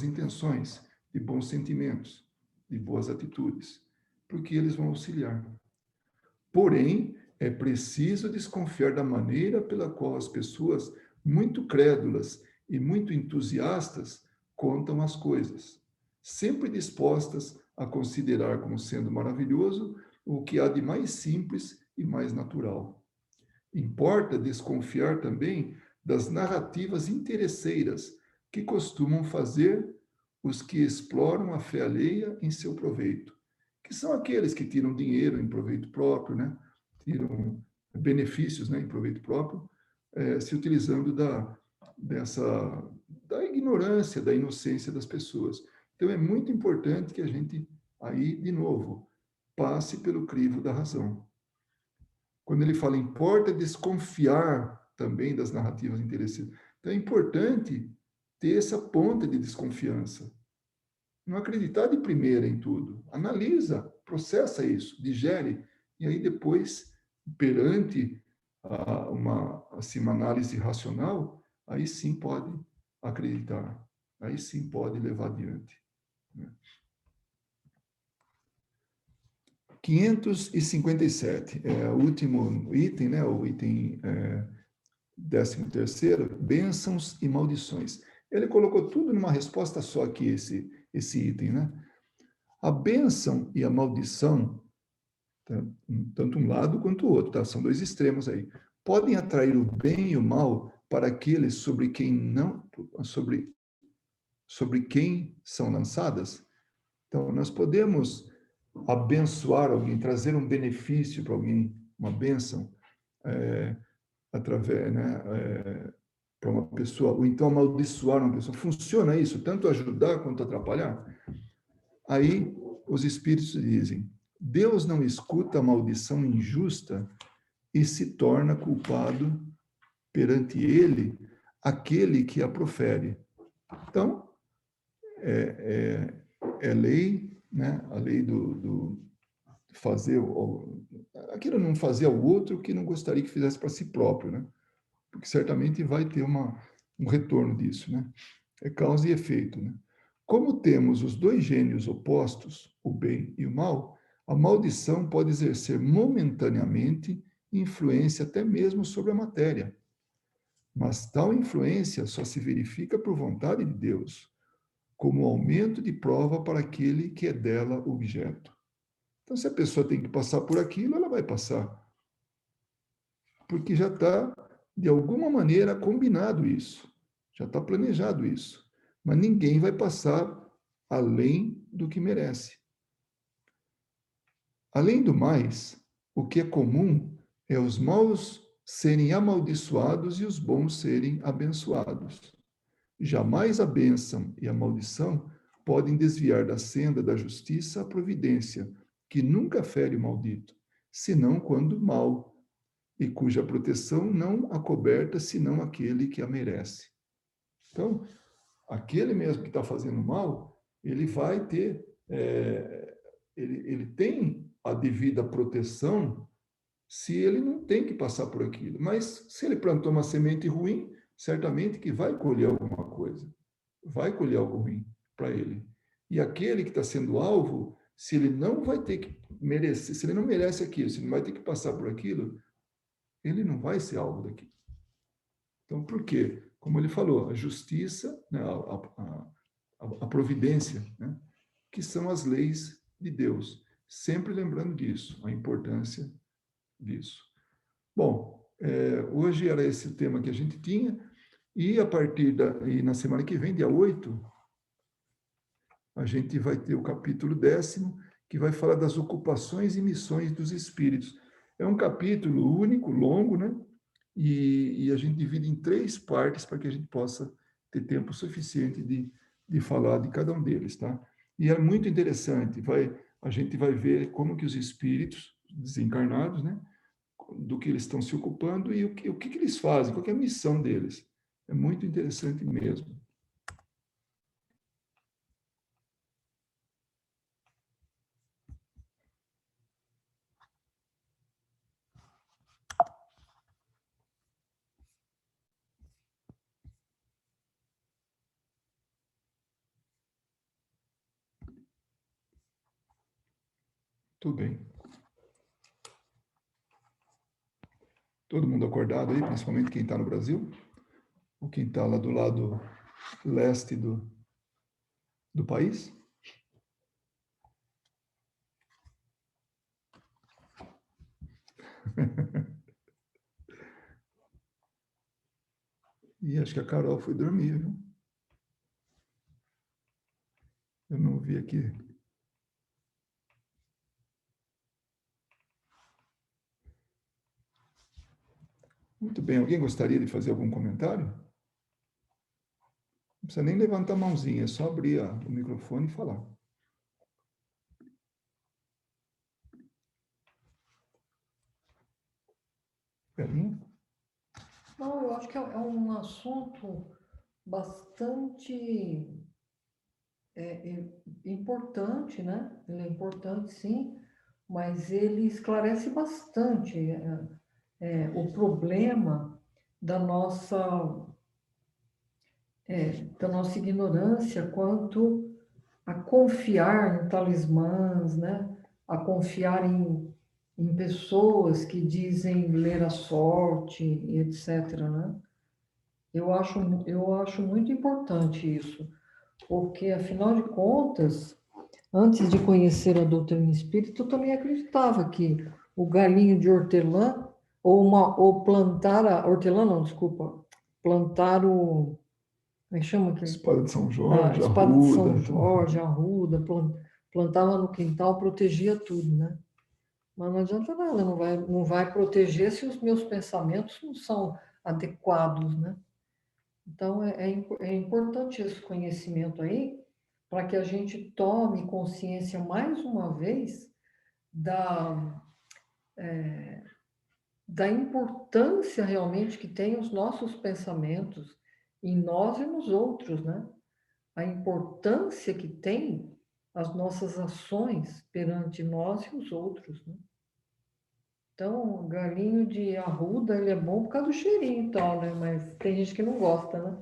intenções, de bons sentimentos, de boas atitudes, porque eles vão auxiliar. Porém, é preciso desconfiar da maneira pela qual as pessoas muito crédulas e muito entusiastas contam as coisas, sempre dispostas a considerar como sendo maravilhoso o que há de mais simples e mais natural. Importa desconfiar também das narrativas interesseiras que costumam fazer os que exploram a fé alheia em seu proveito, que são aqueles que tiram dinheiro em proveito próprio, né? Tiram benefícios, né, em proveito próprio, se utilizando da ignorância, da inocência das pessoas. Então, é muito importante que a gente, aí, de novo, passe pelo crivo da razão. Quando ele fala, importa desconfiar também das narrativas interesseiras. Então, é importante ter essa ponta de desconfiança. Não acreditar de primeira em tudo. Analisa, processa isso, digere, e aí depois, perante uma análise racional, aí sim pode acreditar, aí sim pode levar adiante. 557, o último item, né, o item 13º, bênçãos e maldições. Ele colocou tudo numa resposta só aqui, esse item, né? A bênção e a maldição, tá? Tanto um lado quanto o outro, tá? São dois extremos aí. Podem atrair o bem e o mal para aqueles sobre quem são lançadas. Então, nós podemos abençoar alguém, trazer um benefício para alguém, uma bênção, através, né, para uma pessoa, ou então amaldiçoar uma pessoa. Funciona isso, tanto ajudar quanto atrapalhar? Aí os espíritos dizem, Deus não escuta a maldição injusta e se torna culpado perante ele aquele que a profere. Então, é lei, né? A lei do fazer, aquilo não fazer ao outro que não gostaria que fizesse para si próprio, né? Porque certamente vai ter um retorno disso, né? É causa e efeito, né? Como temos os dois gênios opostos, o bem e o mal, a maldição pode exercer momentaneamente influência até mesmo sobre a matéria. Mas tal influência só se verifica por vontade de Deus, como aumento de prova para aquele que é dela objeto. Então, se a pessoa tem que passar por aquilo, ela vai passar. Porque já está, de alguma maneira, combinado isso. Já está planejado isso. Mas ninguém vai passar além do que merece. Além do mais, o que é comum é os maus serem amaldiçoados e os bons serem abençoados. Jamais a bênção e a maldição podem desviar da senda da justiça a providência, que nunca fere o maldito, senão quando mal, e cuja proteção não acoberta, senão aquele que a merece. Então, aquele mesmo que está fazendo mal, ele vai ter, ele tem a devida proteção se ele não tem que passar por aquilo. Mas se ele plantou uma semente ruim, certamente que vai colher alguma coisa, vai colher algo ruim para ele. E aquele que está sendo alvo, se ele não vai ter que merecer, se ele não merece aquilo, se ele não vai ter que passar por aquilo, ele não vai ser alvo daquilo. Então, por quê? Como ele falou, a justiça, né, a providência, né, que são as leis de Deus. Sempre lembrando disso, a importância disso. Bom, hoje era esse o tema que a gente tinha, e a partir e na semana que vem, dia 8, a gente vai ter o capítulo 10º, que vai falar das ocupações e missões dos espíritos. É um capítulo único, longo, né? E a gente divide em 3 partes para que a gente possa ter tempo suficiente de falar de cada um deles, tá? E é muito interessante, a gente vai ver como que os espíritos desencarnados, né? Do que eles estão se ocupando e o que eles fazem, qual que é a missão deles. É muito interessante mesmo. Tudo bem. Todo mundo acordado aí, principalmente quem está no Brasil, ou quem está lá do lado leste do país? E acho que a Carol foi dormir, viu? Eu não vi aqui. Muito bem. Alguém gostaria de fazer algum comentário? Não precisa nem levantar a mãozinha, é só abrir o microfone e falar. Pelinha? Não, eu acho que é um assunto bastante importante, né? Ele é importante, sim, mas ele esclarece bastante o problema da nossa ignorância quanto a confiar em talismãs, né? A confiar em pessoas que dizem ler a sorte, e etc., né? Eu acho muito importante isso, porque, afinal de contas, antes de conhecer a doutrina espírita, eu também acreditava que o galinho de hortelã, ou plantar a hortelã, não, desculpa, plantar o. Como é que chama aquele? Espada de São A Jorge, espada de arruda. São Jorge, a arruda, plantava no quintal, protegia tudo, né? Mas não adianta nada, não vai proteger se os meus pensamentos não são adequados, né? Então, é importante esse conhecimento aí, para que a gente tome consciência mais uma vez da, da importância realmente que tem os nossos pensamentos em nós e nos outros, né? A importância que tem as nossas ações perante nós e os outros, né? Então, galinho de arruda, ele é bom por causa do cheirinho e tal, né? Mas tem gente que não gosta, né?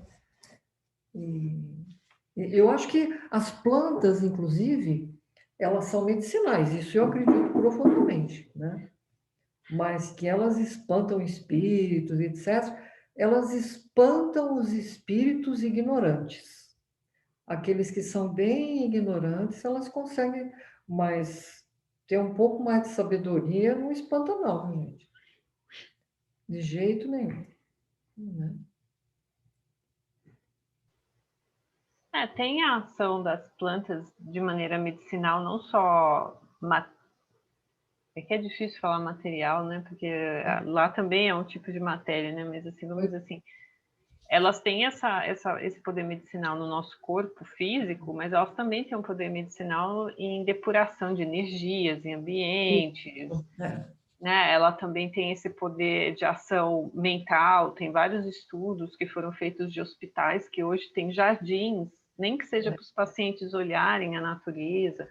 Eu acho que as plantas, inclusive, elas são medicinais, isso eu acredito profundamente, né? Mas que elas espantam espíritos, etc., elas espantam os espíritos ignorantes. Aqueles que são bem ignorantes, elas conseguem, mas ter um pouco mais de sabedoria não espanta, não, gente. De jeito nenhum. Né? Tem a ação das plantas de maneira medicinal, não só. É que é difícil falar material, né? Porque lá também é um tipo de matéria, né? Mas assim, vamos dizer assim, elas têm esse poder medicinal no nosso corpo físico, mas elas também têm um poder medicinal em depuração de energias, em ambientes. né? Ela também tem esse poder de ação mental, tem vários estudos que foram feitos de hospitais que hoje tem jardins, nem que seja para os pacientes olharem a natureza.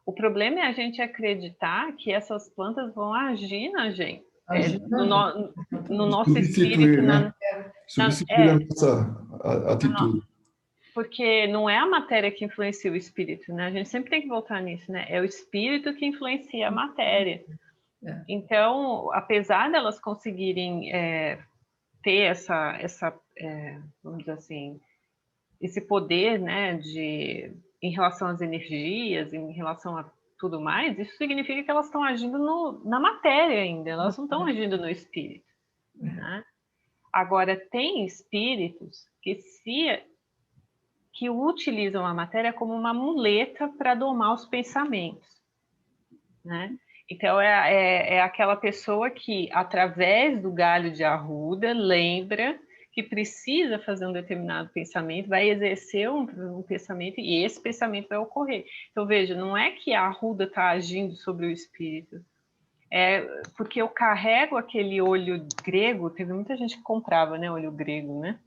O problema é a gente acreditar que essas plantas vão agir na gente, no nosso Substituir, espírito, né? Substituir a nossa atitude. porque não é a matéria que influencia o espírito, né? A gente sempre tem que voltar nisso, né? É o espírito que influencia a matéria. Então, apesar delas conseguirem ter vamos dizer assim, esse poder, né, em relação às energias, em relação a tudo mais, isso significa que elas estão agindo na matéria ainda, elas não estão agindo no espírito, né? Agora, tem espíritos que utilizam a matéria como uma muleta para domar os pensamentos, né? Então, é aquela pessoa que, através do galho de arruda, lembra que precisa fazer um determinado pensamento, vai exercer um pensamento e esse pensamento vai ocorrer. Então, veja, não é que a arruda está agindo sobre o espírito, é porque eu carrego aquele olho grego, teve muita gente que comprava, né, olho grego, né?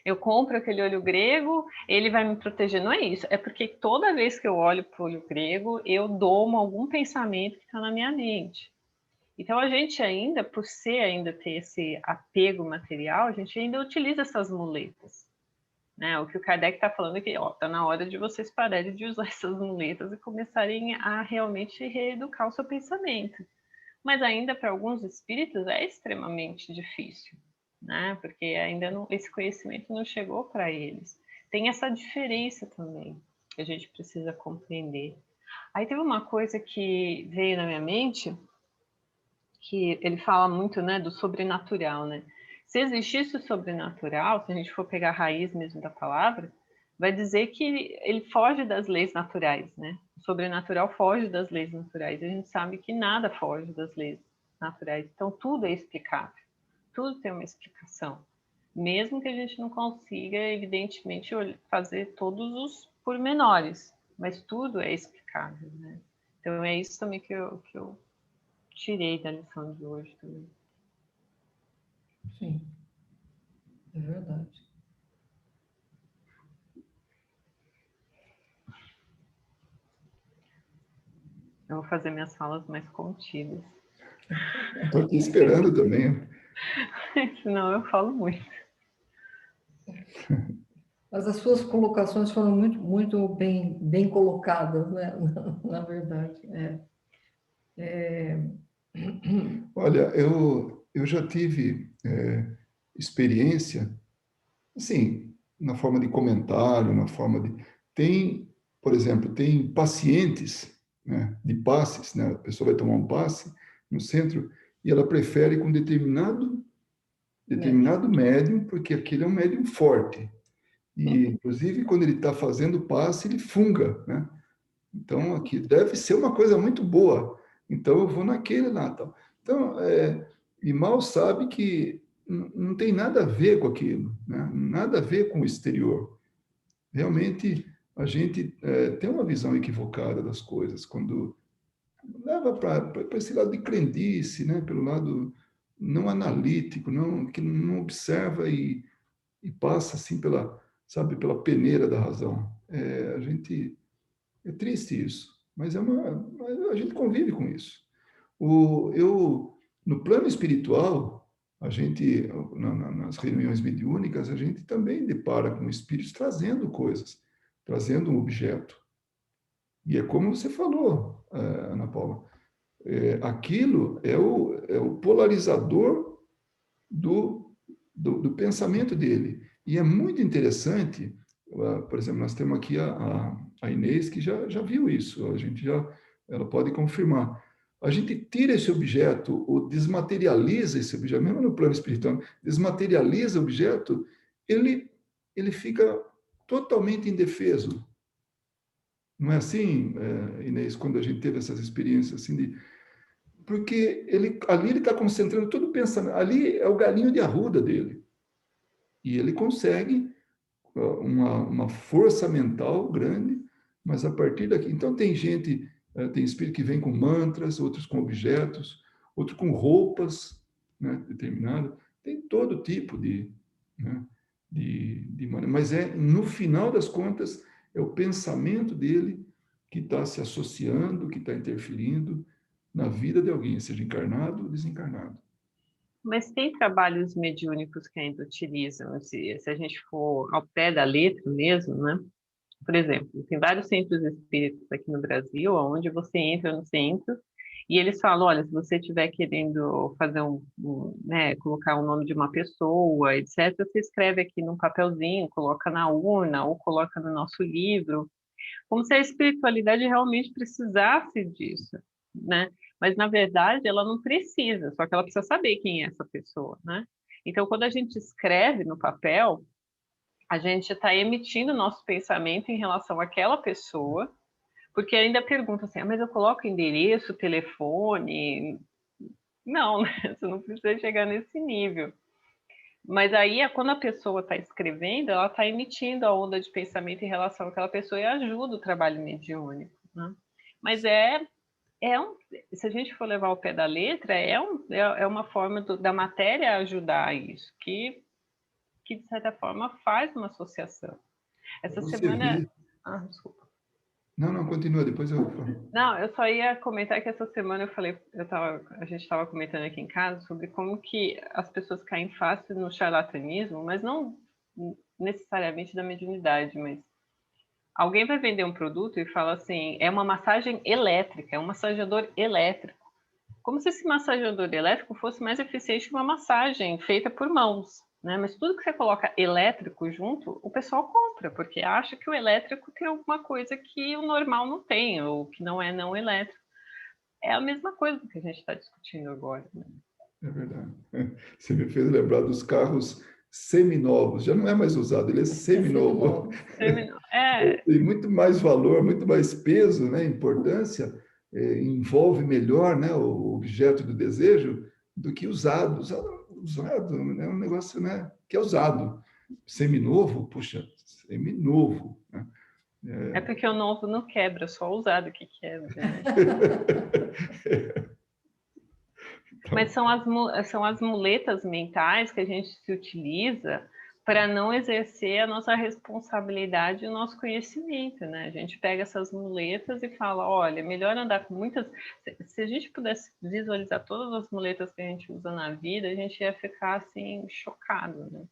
Eu compro aquele olho grego, ele vai me proteger. Não é isso, é porque toda vez que eu olho para o olho grego, eu domo algum pensamento que está na minha mente. Então, a gente ainda, por ainda ter esse apego material, a gente ainda utiliza essas muletas. Né? O que o Kardec está falando é que está na hora de vocês pararem de usar essas muletas e começarem a realmente reeducar o seu pensamento. Mas ainda para alguns espíritos é extremamente difícil, né? Porque ainda esse conhecimento não chegou para eles. Tem essa diferença também que a gente precisa compreender. Aí teve uma coisa que veio na minha mente, que ele fala muito, né, do sobrenatural, né? Se existisse o sobrenatural, se a gente for pegar a raiz mesmo da palavra, vai dizer que ele foge das leis naturais, né? O sobrenatural foge das leis naturais. A gente sabe que nada foge das leis naturais. Então, tudo é explicável. Tudo tem uma explicação. Mesmo que a gente não consiga, evidentemente, fazer todos os pormenores. Mas tudo é explicável, né? Então, é isso também que eu tirei da lição de hoje também. Sim, é verdade. Eu vou fazer minhas falas mais contidas. Estou aqui esperando também. Senão eu falo muito. Mas as suas colocações foram muito, muito bem colocadas, né? Na verdade. Olha, eu já tive experiência, assim, na forma de comentário, na forma de... Tem, por exemplo, tem pacientes, né, de passes, né? A pessoa vai tomar um passe no centro e ela prefere com determinado médium, porque aquele é um médium forte. E, inclusive, quando ele está fazendo o passe, ele funga, né? Então, aqui deve ser uma coisa muito boa. Então, eu vou naquele lá. Tal. Então, e mal sabe que não tem nada a ver com aquilo, né? Nada a ver com o exterior. Realmente, a gente tem uma visão equivocada das coisas, quando leva para esse lado de crendice, né? Pelo lado não analítico, que não observa e passa assim sabe, pela peneira da razão. É triste isso, mas a gente convive com isso. No plano espiritual, a gente, nas reuniões mediúnicas, a gente também depara com espíritos trazendo coisas, trazendo um objeto. E é como você falou, Ana Paula, aquilo é o polarizador do pensamento dele. E é muito interessante, por exemplo, nós temos aqui a Inês, que já viu isso, ela pode confirmar. A gente tira esse objeto, ou desmaterializa esse objeto, mesmo no plano espiritual, desmaterializa o objeto, ele fica totalmente indefeso. Não é assim, Inês, quando a gente teve essas experiências assim porque ali ele está concentrando todo o pensamento, ali é o galinho de arruda dele. E ele consegue uma força mental grande, mas a partir daqui... Então, tem gente Tem espírito que vem com mantras, outros com objetos, outros com roupas, né, determinadas. Tem todo tipo né, de maneira. Mas no final das contas, é o pensamento dele que está se associando, que está interferindo na vida de alguém, seja encarnado ou desencarnado. Mas tem trabalhos mediúnicos que ainda utilizam, se a gente for ao pé da letra mesmo, né? Por exemplo, tem vários centros espíritas aqui no Brasil, onde você entra no centro e eles falam, olha, se você estiver querendo fazer né, colocar o nome de uma pessoa, etc., você escreve aqui num papelzinho, coloca na urna ou coloca no nosso livro, como se a espiritualidade realmente precisasse disso, né? Mas, na verdade, ela não precisa, só que ela precisa saber quem é essa pessoa, né? Então, quando a gente escreve no papel, a gente está emitindo nosso pensamento em relação àquela pessoa, porque ainda pergunta assim, mas eu coloco endereço, telefone? Não, né? Você não precisa chegar nesse nível. Mas aí, quando a pessoa está escrevendo, ela está emitindo a onda de pensamento em relação àquela pessoa e ajuda o trabalho mediúnico, né? Mas se a gente for levar ao pé da letra, é uma forma da matéria ajudar isso, que de certa forma faz uma associação. Essa Você semana... vê... desculpa. Não, continua, depois eu falo. Não, eu só ia comentar que essa semana a gente estava comentando aqui em casa sobre como que as pessoas caem fácil no charlatanismo, mas não necessariamente da mediunidade, mas alguém vai vender um produto e fala assim, é uma massagem elétrica, é um massageador elétrico. Como se esse massageador elétrico fosse mais eficiente que uma massagem feita por mãos, né? Mas tudo que você coloca elétrico junto, o pessoal compra, porque acha que o elétrico tem alguma coisa que o normal não tem, ou que não é não elétrico. É a mesma coisa que a gente está discutindo agora, né? É verdade. Você me fez lembrar dos carros seminovos. Já não é mais usado, ele é seminovo. Tem muito mais valor, muito mais peso, né, importância, envolve melhor, né, o objeto do desejo do que usado. Usado é um negócio, né, que é usado. Seminovo, puxa, seminovo, né? É porque o novo não quebra, só o usado que quebra, né? Mas são as muletas mentais que a gente se utiliza para não exercer a nossa responsabilidade e o nosso conhecimento, né? A gente pega essas muletas e fala, olha, melhor andar com muitas... Se a gente pudesse visualizar todas as muletas que a gente usa na vida, a gente ia ficar, assim, chocado, né?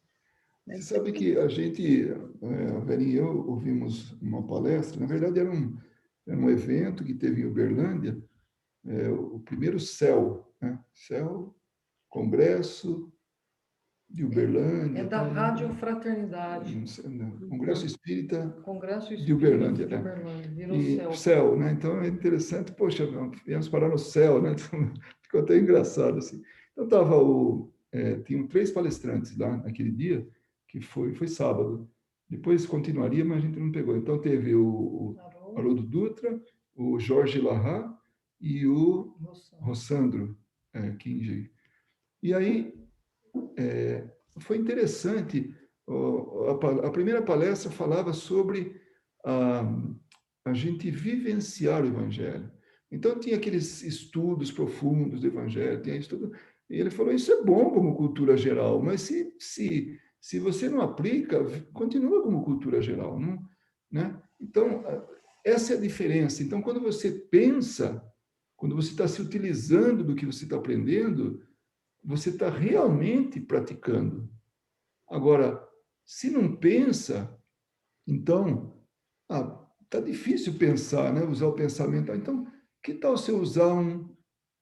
Você sabe que a gente, a Vera e eu, ouvimos uma palestra, na verdade era um evento que teve em Uberlândia, o primeiro CEL, né? CEL, Congresso de Uberlândia. É da Rádio Fraternidade. Congresso Espírita Congresso Espírita de Uberlândia. de Uberlândia, virou E céu. CEL, né? Então é interessante, poxa, viemos parar no céu, né? Então, ficou até engraçado assim. Então tinham 3 palestrantes lá naquele dia, que foi sábado. Depois continuaria, mas a gente não pegou. Então teve o Haroldo Dutra, o Jorge Larrat e o Rossandro Kinji. E aí foi interessante, a primeira palestra falava sobre a gente vivenciar o Evangelho. Então, tinha aqueles estudos profundos do Evangelho, tinha estudo, e ele falou, isso é bom como cultura geral, mas se você não aplica, continua como cultura geral, não, né? Então, essa é a diferença. Então, quando você pensa, quando você está se utilizando do que você está aprendendo, você está realmente praticando. Agora, se não pensa, então, tá difícil pensar, né? Usar o pensamento. Então, que tal você usar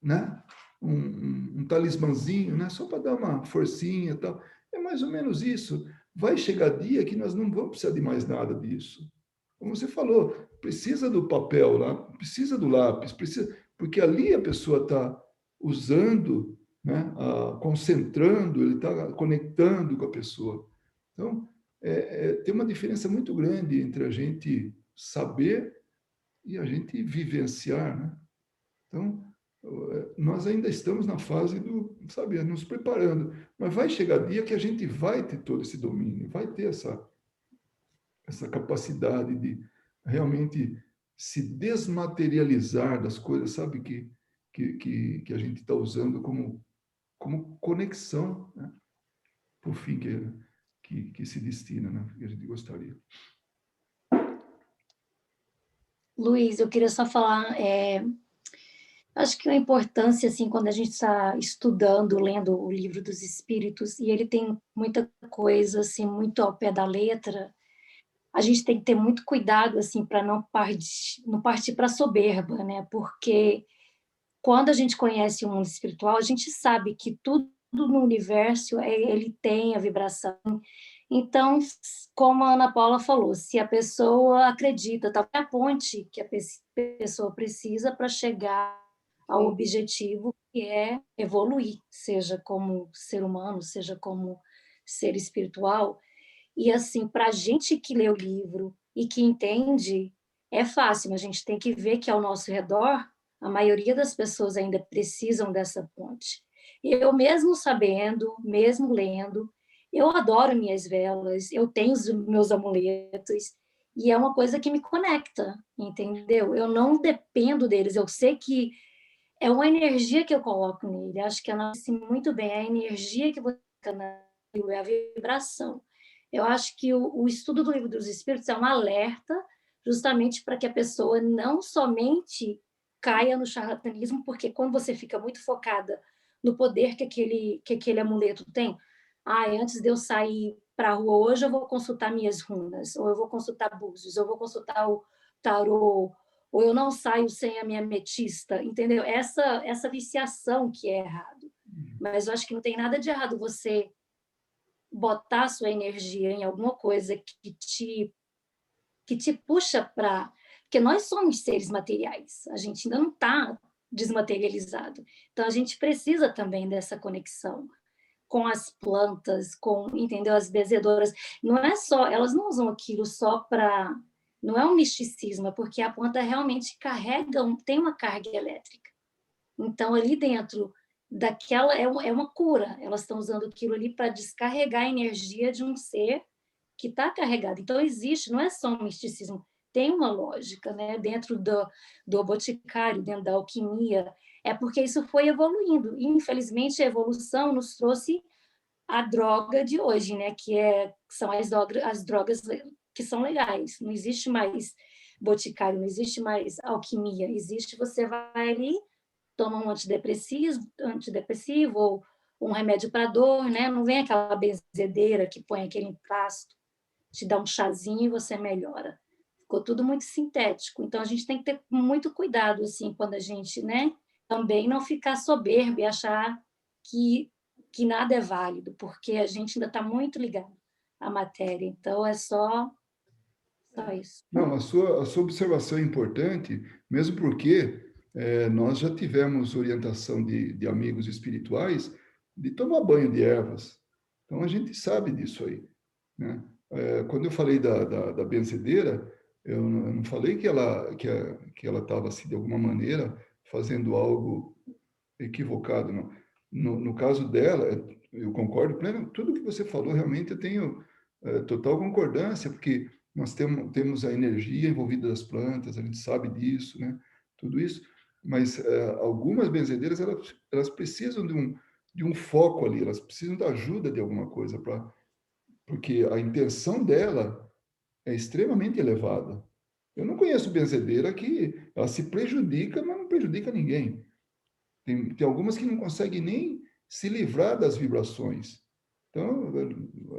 né? um talismãzinho, né? Só para dar uma forcinha e tal. É mais ou menos isso. Vai chegar dia que nós não vamos precisar de mais nada disso. Como você falou, precisa do papel lá, precisa do lápis, precisa, porque ali a pessoa está usando, né? Concentrando, ele está conectando com a pessoa. Então, tem uma diferença muito grande entre a gente saber e a gente vivenciar, né? Então, nós ainda estamos na fase do, sabe, nos preparando, mas vai chegar dia que a gente vai ter todo esse domínio, vai ter essa capacidade de realmente se desmaterializar das coisas, sabe, que a gente está usando como conexão, né, para o fim que se destina, né, que a gente gostaria. Luiz, eu queria só falar, acho que a importância, assim, quando a gente está estudando, lendo o Livro dos Espíritos, e ele tem muita coisa, assim, muito ao pé da letra, a gente tem que ter muito cuidado, assim, para não partir para a soberba, né? Porque quando a gente conhece o mundo espiritual, a gente sabe que tudo no universo, ele tem a vibração. Então, como a Ana Paula falou, se a pessoa acredita, tá, é a ponte que a pessoa precisa para chegar ao objetivo, que é evoluir, seja como ser humano, seja como ser espiritual. E, assim, para a gente que lê o livro e que entende, é fácil, mas a gente tem que ver que ao nosso redor, a maioria das pessoas ainda precisam dessa ponte. Eu, mesmo sabendo, mesmo lendo, eu adoro minhas velas, eu tenho os meus amuletos, e é uma coisa que me conecta, entendeu? Eu não dependo deles, eu sei que é uma energia que eu coloco nele. Acho que ela disse muito bem, a energia que você coloca é a vibração. Eu acho que o estudo do Livro dos Espíritos é um alerta justamente para que a pessoa não somente caia no charlatanismo, porque quando você fica muito focada no poder que aquele amuleto tem, antes de eu sair para a rua hoje, eu vou consultar minhas runas, ou eu vou consultar búzios, ou eu vou consultar o tarô, ou eu não saio sem a minha ametista, entendeu? Essa viciação que é errado. Mas eu acho que não tem nada de errado você botar sua energia em alguma coisa que te puxa para... Porque nós somos seres materiais, a gente ainda não está desmaterializado. Então, a gente precisa também dessa conexão com as plantas, entendeu? As benzedoras. Não é só... Elas não usam aquilo só para... Não é um misticismo, é porque a planta realmente tem uma carga elétrica. Então, ali dentro daquela é uma cura. Elas estão usando aquilo ali para descarregar a energia de um ser que está carregado. Então, existe, não é só um misticismo, tem uma lógica, né? Dentro do boticário, dentro da alquimia, é porque isso foi evoluindo. E, infelizmente, a evolução nos trouxe a droga de hoje, né? São as drogas que são legais. Não existe mais boticário, não existe mais alquimia. Existe, você vai ali, toma um antidepressivo ou um remédio para dor, né? Não vem aquela benzedeira que põe aquele emplasto, te dá um chazinho e você melhora. Ficou tudo muito sintético. Então, a gente tem que ter muito cuidado, assim, quando a gente, né? Também não ficar soberbo e achar que nada é válido, porque a gente ainda está muito ligado à matéria. Então, é só isso. Não, a sua observação é importante, mesmo porque nós já tivemos orientação de amigos espirituais de tomar banho de ervas. Então, a gente sabe disso aí, né? Quando eu falei da benzedeira, eu não falei que ela estava, assim, de alguma maneira, fazendo algo equivocado, não. No caso dela, eu concordo plenamente, tudo que você falou, realmente eu tenho total concordância, porque nós temos a energia envolvida das plantas, a gente sabe disso, né? Tudo isso, mas algumas benzedeiras, elas precisam de um foco ali, elas precisam da ajuda de alguma coisa, porque a intenção dela é extremamente elevada. Eu não conheço benzedeira que ela se prejudica, mas não prejudica ninguém. Tem algumas que não conseguem nem se livrar das vibrações. Então,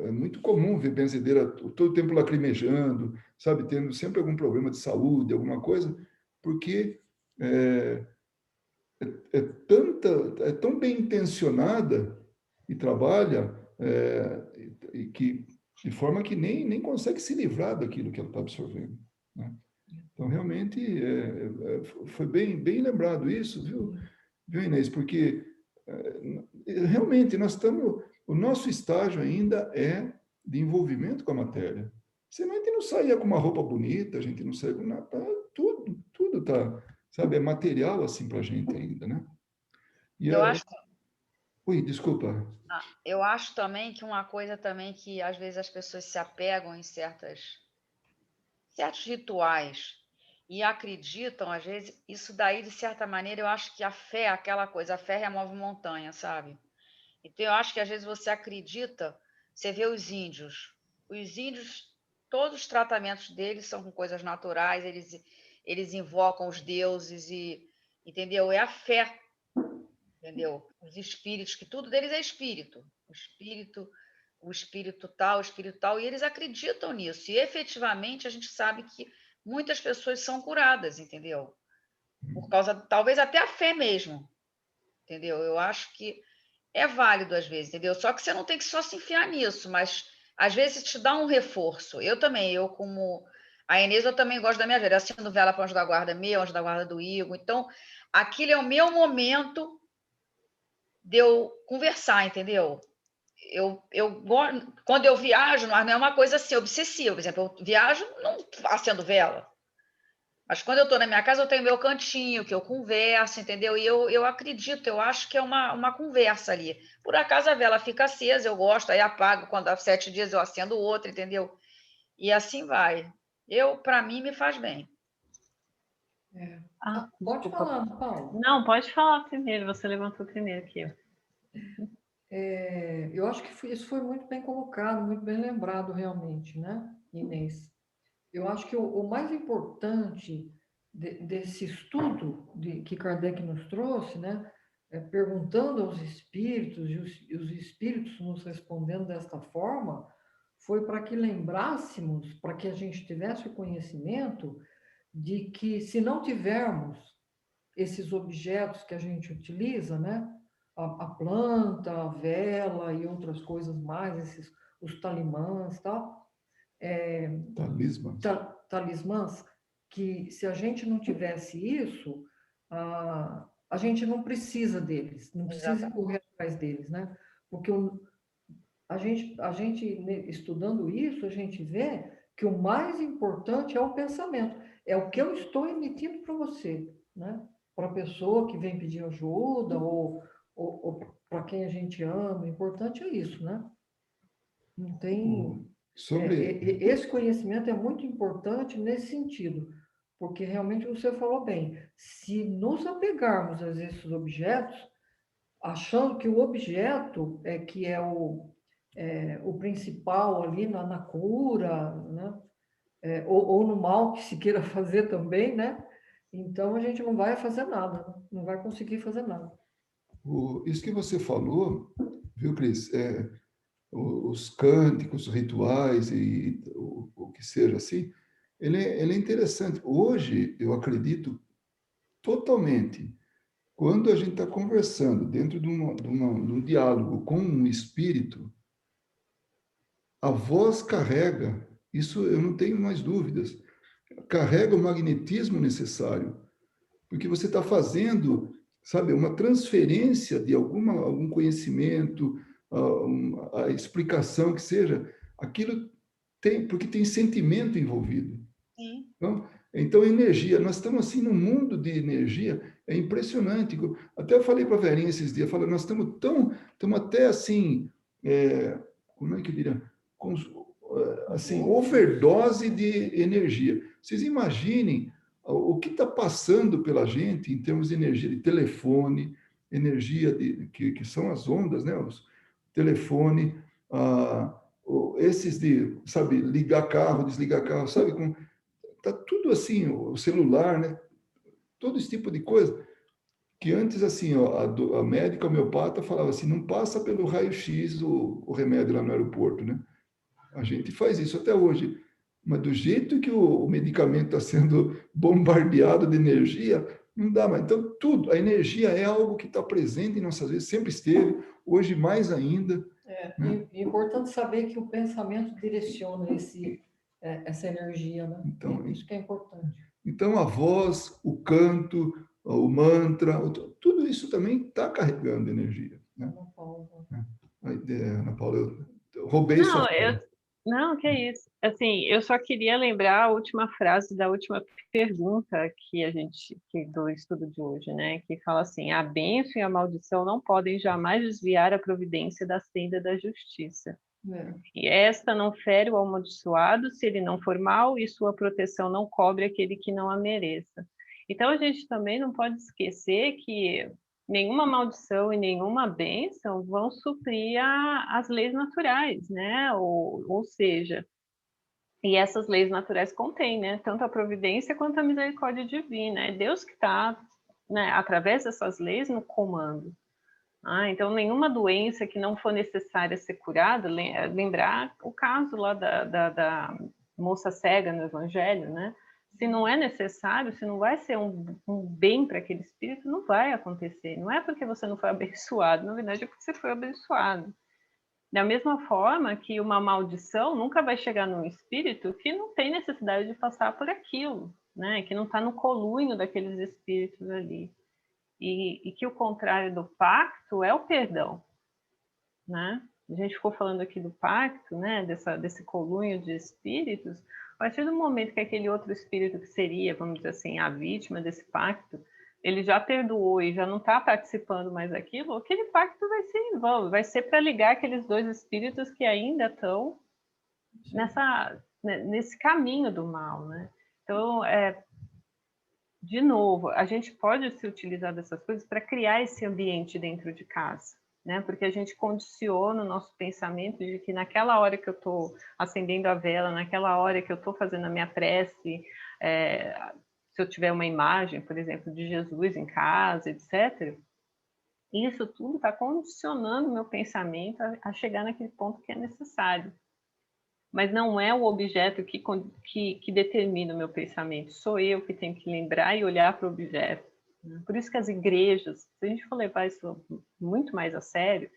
é muito comum ver benzedeira todo o tempo lacrimejando, sabe, tendo sempre algum problema de saúde, alguma coisa, porque é, é tão bem intencionada e trabalha de forma que nem consegue se livrar daquilo que ela está absorvendo, né? Então, realmente, foi bem lembrado isso, viu, Inês? Porque realmente o nosso estágio ainda é de envolvimento com a matéria. Senão a gente não saía com uma roupa bonita, a gente não saía com nada, tudo tá, sabe, é material assim para a gente ainda, né? Eu acho, Ui, desculpa. eu acho também que uma coisa também que às vezes as pessoas se apegam em certos rituais e acreditam, às vezes, isso daí, de certa maneira, eu acho que a fé é aquela coisa, a fé remove montanha, sabe? Então, eu acho que às vezes você acredita, você vê os índios, todos os tratamentos deles são com coisas naturais, eles invocam os deuses e, entendeu? É a fé, entendeu? Os espíritos, que tudo deles é espírito. O espírito tal, e eles acreditam nisso. E efetivamente a gente sabe que muitas pessoas são curadas, entendeu? Por causa, talvez até a fé mesmo, entendeu? Eu acho que é válido às vezes, entendeu? Só que você não tem que só se enfiar nisso, mas às vezes te dá um reforço. Eu também, eu como a Inês, eu também gosto da minha vida, acendo vela para anjo da guarda meu, anjo da guarda do Igor. Então, aquilo é o meu momento de eu conversar, entendeu? Quando eu viajo, não é uma coisa assim obsessiva. Por exemplo, eu viajo, não acendo vela. Mas quando eu estou na minha casa, eu tenho meu cantinho, que eu converso, entendeu? E eu acredito, eu acho que é uma conversa ali. Por acaso a vela fica acesa, eu gosto, aí apago, quando há 7 dias eu acendo outra, entendeu? E assim vai. Para mim, me faz bem. Pode Desculpa. falar, Paulo. Não, pode falar primeiro, você levantou primeiro que eu. Eu acho que isso foi muito bem colocado, muito bem lembrado realmente, né, Inês? Eu acho que o mais importante desse estudo que Kardec nos trouxe, né, perguntando aos espíritos e os espíritos nos respondendo desta forma, foi para que lembrássemos, para que a gente tivesse o conhecimento de que se não tivermos esses objetos que a gente utiliza, né, a planta, a vela e outras coisas mais, os talimãs, tal, Talismã. talismãs, que se a gente não tivesse isso, a gente não precisa deles, não precisa Exatamente. correr atrás deles, né? Porque a gente estudando isso, a gente vê que o mais importante é o pensamento, é o que eu estou emitindo para você, né? Para a pessoa que vem pedir ajuda ou para quem a gente ama, o importante é isso, né? Não tem. Sobre. Esse conhecimento é muito importante nesse sentido, porque realmente você falou bem, se nos apegarmos a esses objetos, achando que o objeto é que é o principal ali na cura, né? Ou no mal que se queira fazer também, né? Então a gente não vai fazer nada, né? Não vai conseguir fazer nada. Isso que você falou, viu, Cris? Os cânticos, os rituais e o que seja assim, ele é interessante. Hoje, eu acredito totalmente, quando a gente está conversando dentro de um diálogo com um espírito, a voz carrega, isso eu não tenho mais dúvidas, carrega o magnetismo necessário, porque você está fazendo, sabe, uma transferência de algum conhecimento, a explicação que seja, aquilo tem, porque tem sentimento envolvido. Sim. Então, energia, nós estamos assim num mundo de energia, é impressionante. Até eu falei para a Verinha esses dias, falei, nós estamos até assim, como é que eu diria? Assim, overdose de energia. Vocês imaginem o que está passando pela gente em termos de energia de telefone, energia que são as ondas, né? Os telefone, esses de, sabe, ligar carro, desligar carro, sabe? Tá tudo assim, o celular, né? Todo esse tipo de coisa. Que antes, assim, ó, a médica homeopata falava assim, não passa pelo raio-x o remédio lá no aeroporto, né? A gente faz isso até hoje. Mas do jeito que o medicamento está sendo bombardeado de energia, não dá mais. Então, tudo, a energia é algo que está presente em nossas vidas, sempre esteve, hoje mais ainda. É importante saber que o pensamento direciona essa energia, né? Então, Isso que é importante. então, a voz, o canto, o mantra, tudo isso também está carregando energia. Né? Ana Paula, eu roubei sua fala. Não, que é isso. Assim, eu só queria lembrar a última frase da última pergunta do estudo de hoje, né? Que fala assim: a bênção e a maldição não podem jamais desviar a providência da senda da justiça. E esta não fere o amaldiçoado se ele não for mau, e sua proteção não cobre aquele que não a mereça. Então, a gente também não pode esquecer que nenhuma maldição e nenhuma bênção vão suprir as leis naturais, né? Ou seja, e essas leis naturais contêm, né? Tanto a providência quanto a misericórdia divina. É Deus que está, né, através dessas leis, no comando. Então, nenhuma doença que não for necessária ser curada, lembrar o caso lá da moça cega no Evangelho, né? Se não é necessário, se não vai ser um bem para aquele espírito, não vai acontecer. Não é porque você não foi abençoado, na verdade é porque você foi abençoado. Da mesma forma que uma maldição nunca vai chegar num espírito que não tem necessidade de passar por aquilo, né? Que não está no colunho daqueles espíritos ali. E que o contrário do pacto é o perdão, né? A gente ficou falando aqui do pacto, né? Desse colunho de espíritos. A partir do momento que aquele outro espírito que seria, vamos dizer assim, a vítima desse pacto, ele já perdoou e já não está participando mais daquilo, aquele pacto vai ser em vão, vai ser para ligar aqueles dois espíritos que ainda estão nesse caminho do mal, né? Então, de novo, a gente pode se utilizar dessas coisas para criar esse ambiente dentro de casa, né? Porque a gente condiciona o nosso pensamento de que naquela hora que eu estou acendendo a vela, naquela hora que eu estou fazendo a minha prece, se eu tiver uma imagem, por exemplo, de Jesus em casa, etc., isso tudo está condicionando o meu pensamento a chegar naquele ponto que é necessário. Mas não é o objeto que determina o meu pensamento. Sou eu que tenho que lembrar e olhar para o objeto. Por isso que as igrejas, se a gente for levar isso muito mais a sério,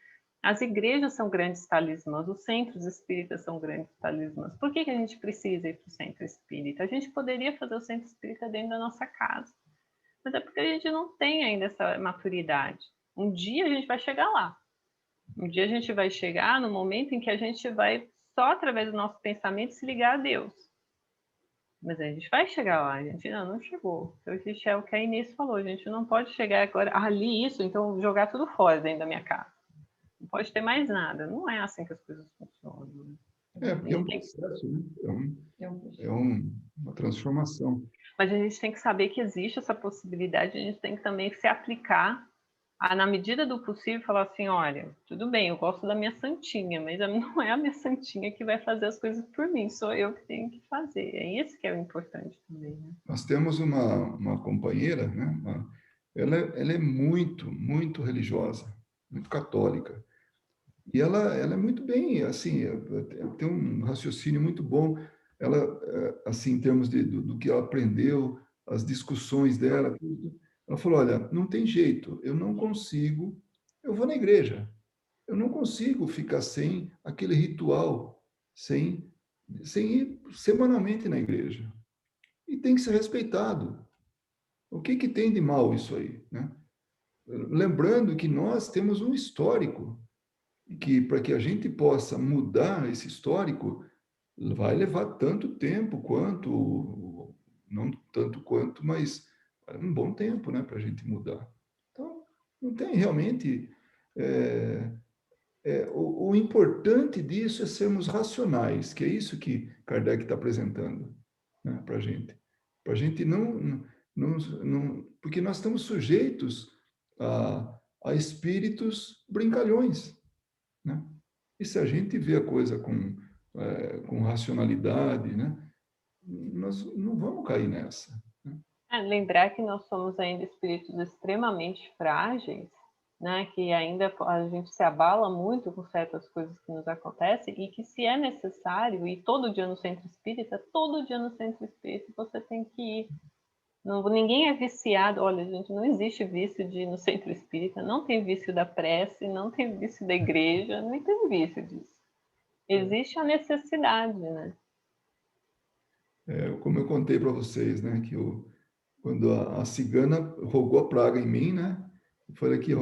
as igrejas são grandes talismãs, os centros espíritas são grandes talismãs. Por que a gente precisa ir para o centro espírita? A gente poderia fazer o centro espírita dentro da nossa casa. Mas é porque a gente não tem ainda essa maturidade. Um dia a gente vai chegar lá. Um dia a gente vai chegar no momento em que a gente vai só através do nosso pensamento se ligar a Deus. Mas a gente vai chegar lá, a gente não chegou. Então, existe o que a Inês falou, a gente não pode chegar agora, li isso, então jogar tudo fora dentro da minha casa. Não pode ter mais nada. Não é assim que as coisas funcionam. Porque é um processo, né? Uma transformação. Mas a gente tem que saber que existe essa possibilidade, a gente tem que também se aplicar na medida do possível, falar assim, olha, tudo bem, eu gosto da minha santinha, mas não é a minha santinha que vai fazer as coisas por mim, sou eu que tenho que fazer. É isso que é o importante também, né? Nós temos uma companheira, né? Ela é muito, muito religiosa, muito católica. E ela é muito bem, assim, tem um raciocínio muito bom. Ela, assim, em termos do que ela aprendeu, as discussões dela, tudo. Ela falou, olha, não tem jeito, eu não consigo, eu vou na igreja, eu não consigo ficar sem aquele ritual, sem ir semanalmente na igreja. E tem que ser respeitado. O que tem de mal isso aí, né? Lembrando que nós temos um histórico, e que para que a gente possa mudar esse histórico, vai levar tanto tempo quanto, não tanto quanto, mas um bom tempo, né, para a gente mudar. Então, não tem realmente... o importante disso é sermos racionais, que é isso que Kardec está apresentando, né, para a gente. Para a gente não... Porque nós estamos sujeitos a espíritos brincalhões, né? E se a gente vê a coisa com racionalidade, né, nós não vamos cair nessa. Né? Lembrar que nós somos ainda espíritos extremamente frágeis, né, que ainda a gente se abala muito com certas coisas que nos acontecem e que, se é necessário, ir todo dia no centro espírita, todo dia no centro espírita você tem que ir. Não, ninguém é viciado. Olha, gente, não existe vício de ir no centro espírita, não tem vício da prece, não tem vício da igreja, não tem vício disso. Existe a necessidade, né? Como eu contei para vocês, né, que quando a cigana rogou a praga em mim, né, eu falei que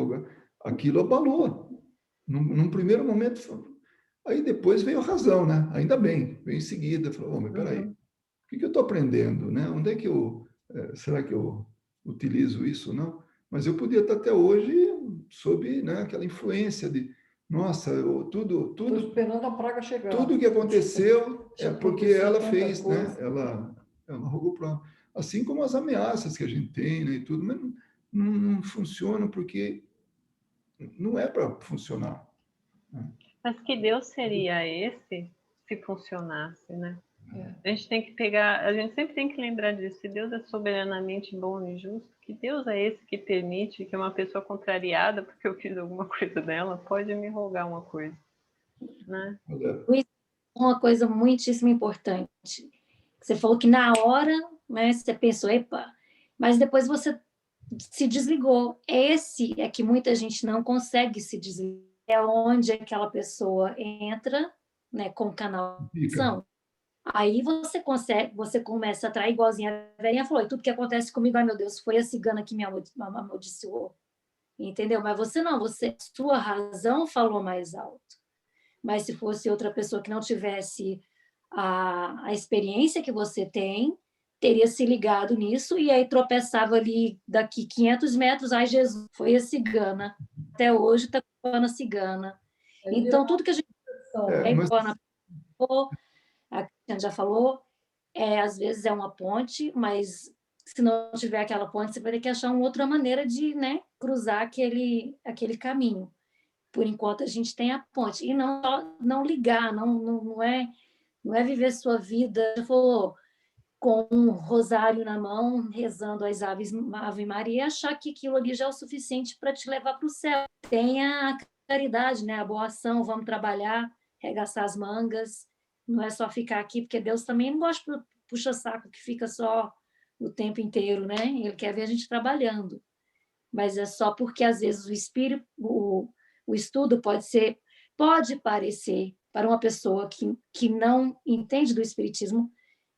aquilo abalou. Num primeiro momento, aí depois veio a razão, né? Ainda bem, veio em seguida, falou, mas peraí, o que eu estou aprendendo, né? Onde é que será que eu utilizo isso, não? Mas eu podia estar até hoje sob, né, aquela influência Nossa, Estou esperando a praga chegar. tudo que aconteceu é porque ela tanta fez, né? coisa. Ela rogou para... Assim como as ameaças que a gente tem, né, e tudo, mas não funcionam porque não é para funcionar. Mas que Deus seria esse se funcionasse, né? É. A gente tem que pegar, a gente sempre tem que lembrar disso. Se Deus é soberanamente bom e justo, que Deus é esse que permite que uma pessoa contrariada, porque eu fiz alguma coisa dela, pode me rogar uma coisa, né? Olha, Uma coisa muitíssimo importante. Você falou que na hora, né, você pensou, epa, mas depois você se desligou. Esse é que muita gente não consegue se desligar. É onde aquela pessoa entra, né, com fica. canalização. Aí você consegue, você começa a atrair, igualzinho a velhinha falou, e tudo que acontece comigo, ai meu Deus, foi a cigana que me amaldiçoou. Entendeu? Mas você não, sua razão falou mais alto. Mas se fosse outra pessoa que não tivesse a experiência que você tem, teria se ligado nisso e aí tropeçava ali daqui 500 metros, ai Jesus, foi a cigana. Até hoje está culpando a cigana. Então, tudo que a gente Mas a Cristiane já falou, às vezes é uma ponte, mas se não tiver aquela ponte, você vai ter que achar uma outra maneira de, né, cruzar aquele caminho. Por enquanto, a gente tem a ponte. E não ligar, não é viver sua vida, você falou, com um rosário na mão, rezando as Ave Maria, e achar que aquilo ali já é o suficiente para te levar para o céu. Tenha a caridade, né? A boa ação, vamos trabalhar, regaçar as mangas, não é só ficar aqui, porque Deus também não gosta de puxa-saco que fica só o tempo inteiro, né? Ele quer ver a gente trabalhando. Mas é só porque, às vezes, o estudo pode parecer, para uma pessoa que não entende do espiritismo,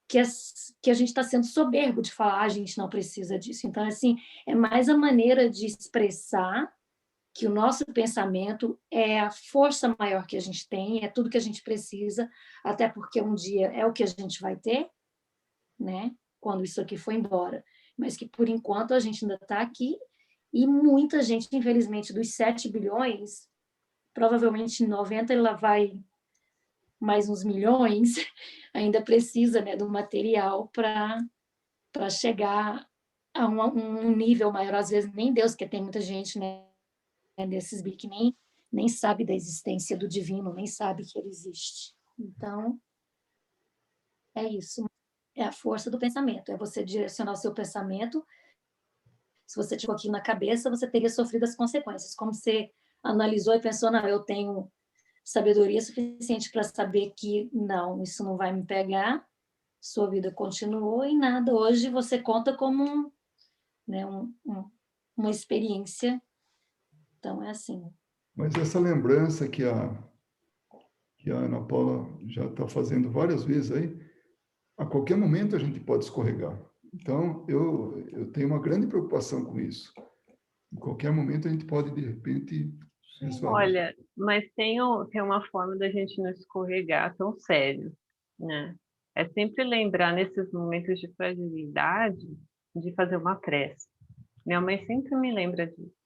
que a gente está sendo soberbo de falar, a gente não precisa disso. Então, assim, é mais a maneira de expressar que o nosso pensamento é a força maior que a gente tem, é tudo que a gente precisa, até porque um dia é o que a gente vai ter, né? Quando isso aqui for embora. Mas que, por enquanto, a gente ainda está aqui e muita gente, infelizmente, dos 7 bilhões, provavelmente 90 ela vai mais uns milhões, ainda precisa, né, do material para chegar a um nível maior. Às vezes nem Deus, porque tem muita gente, né, desses que nem sabe da existência do divino, nem sabe que ele existe. Então, é isso. É a força do pensamento, é você direcionar o seu pensamento. Se você tivesse aquilo na cabeça, você teria sofrido as consequências. Como você analisou e pensou, não, eu tenho sabedoria suficiente para saber que não, isso não vai me pegar, sua vida continuou e nada. Hoje você conta como né, uma experiência. Então, é assim. Mas essa lembrança que a Ana Paula já está fazendo várias vezes aí, a qualquer momento a gente pode escorregar. Então, eu tenho uma grande preocupação com isso. Em qualquer momento a gente pode, de repente, resvalar. Olha, mas tem uma forma da gente não escorregar tão sério, né? É sempre lembrar, nesses momentos de fragilidade, de fazer uma prece. Minha mãe sempre me lembra disso.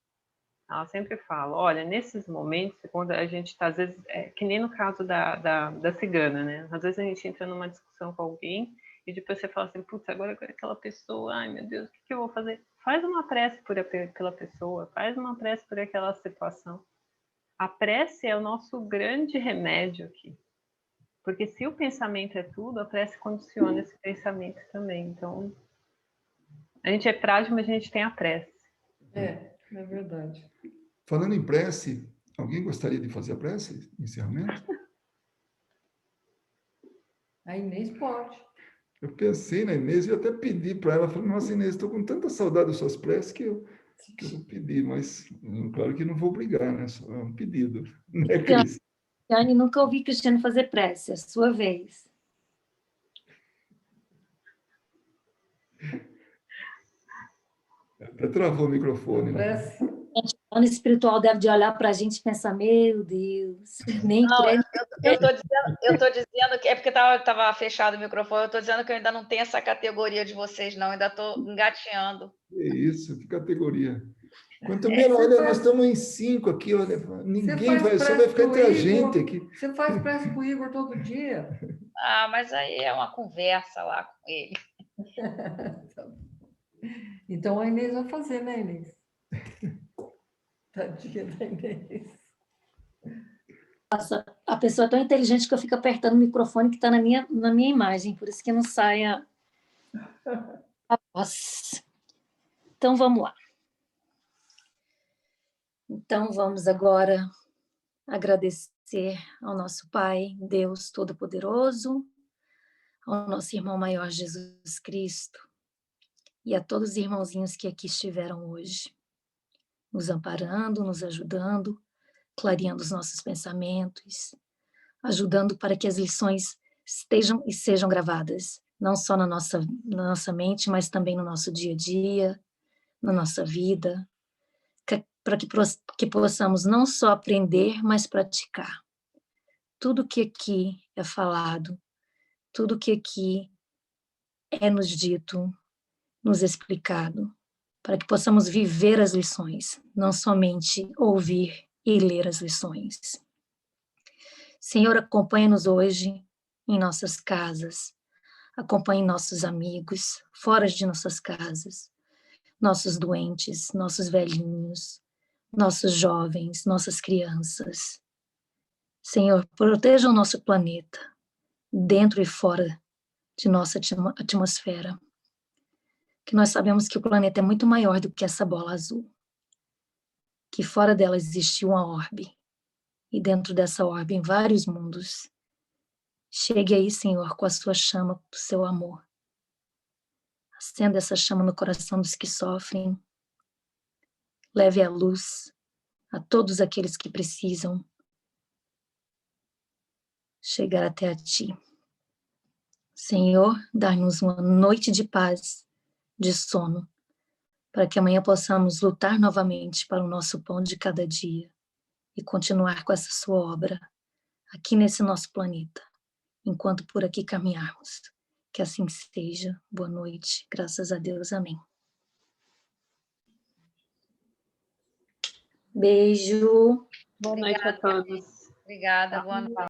Ela sempre fala, olha, nesses momentos, quando a gente está, às vezes, que nem no caso da cigana, né? Às vezes a gente entra numa discussão com alguém e depois você fala assim, putz, agora aquela pessoa, ai meu Deus, o que eu vou fazer? Faz uma prece pela pessoa, faz uma prece por aquela situação. A prece é o nosso grande remédio aqui. Porque se o pensamento é tudo, a prece condiciona esse pensamento também. Então, a gente é frágil, mas a gente tem a prece. É verdade. Falando em prece, alguém gostaria de fazer a prece? Encerramento? A Inês pode. Eu pensei na Inês e até pedi para ela, falei, nossa, Inês, estou com tanta saudade das suas preces que eu vou pedir, mas claro que não vou obrigar, né? Só é um pedido, né, Cris? Cristiane, nunca ouvi Cristiane fazer prece, é sua vez. Até travou o microfone, né? Prece. O ano espiritual deve de olhar para a gente e pensar, meu Deus, nem Não, crê. eu tô dizendo que é porque tava fechado o microfone, eu estou dizendo que eu ainda não tenho essa categoria de vocês, não, ainda estou engateando. É isso, que categoria. Quanto menos, olha, nós estamos em 5 aqui, olha, ninguém vai, só vai ficar entre a gente aqui. Você faz prece para o Igor todo dia. Ah, mas aí é uma conversa lá com ele. Então a Inês vai fazer, né, Inês? Tadinha da Inês. A pessoa é tão inteligente que eu fico apertando o microfone que está na minha imagem, por isso que não sai a voz. Então, vamos lá. Então, vamos agora agradecer ao nosso Pai, Deus Todo-Poderoso, ao nosso irmão maior Jesus Cristo e a todos os irmãozinhos que aqui estiveram hoje, nos amparando, nos ajudando, clareando os nossos pensamentos, ajudando para que as lições estejam e sejam gravadas, não só na nossa mente, mas também no nosso dia a dia, na nossa vida, para que possamos não só aprender, mas praticar. Tudo que aqui é falado, tudo que aqui é nos dito, nos explicado, para que possamos viver as lições, não somente ouvir e ler as lições. Senhor, acompanha-nos hoje em nossas casas, acompanhe nossos amigos, fora de nossas casas, nossos doentes, nossos velhinhos, nossos jovens, nossas crianças. Senhor, proteja o nosso planeta, dentro e fora de nossa atmosfera. Que nós sabemos que o planeta é muito maior do que essa bola azul. Que fora dela existe uma orbe. E dentro dessa orbe, em vários mundos. Chegue aí, Senhor, com a sua chama do seu amor. Acenda essa chama no coração dos que sofrem. Leve a luz a todos aqueles que precisam chegar até a Ti. Senhor, dá-nos uma noite de paz, de sono, para que amanhã possamos lutar novamente para o nosso pão de cada dia e continuar com essa sua obra aqui nesse nosso planeta, enquanto por aqui caminharmos. Que assim seja. Boa noite. Graças a Deus. Amém. Beijo. Boa noite a todos. Obrigada, boa noite.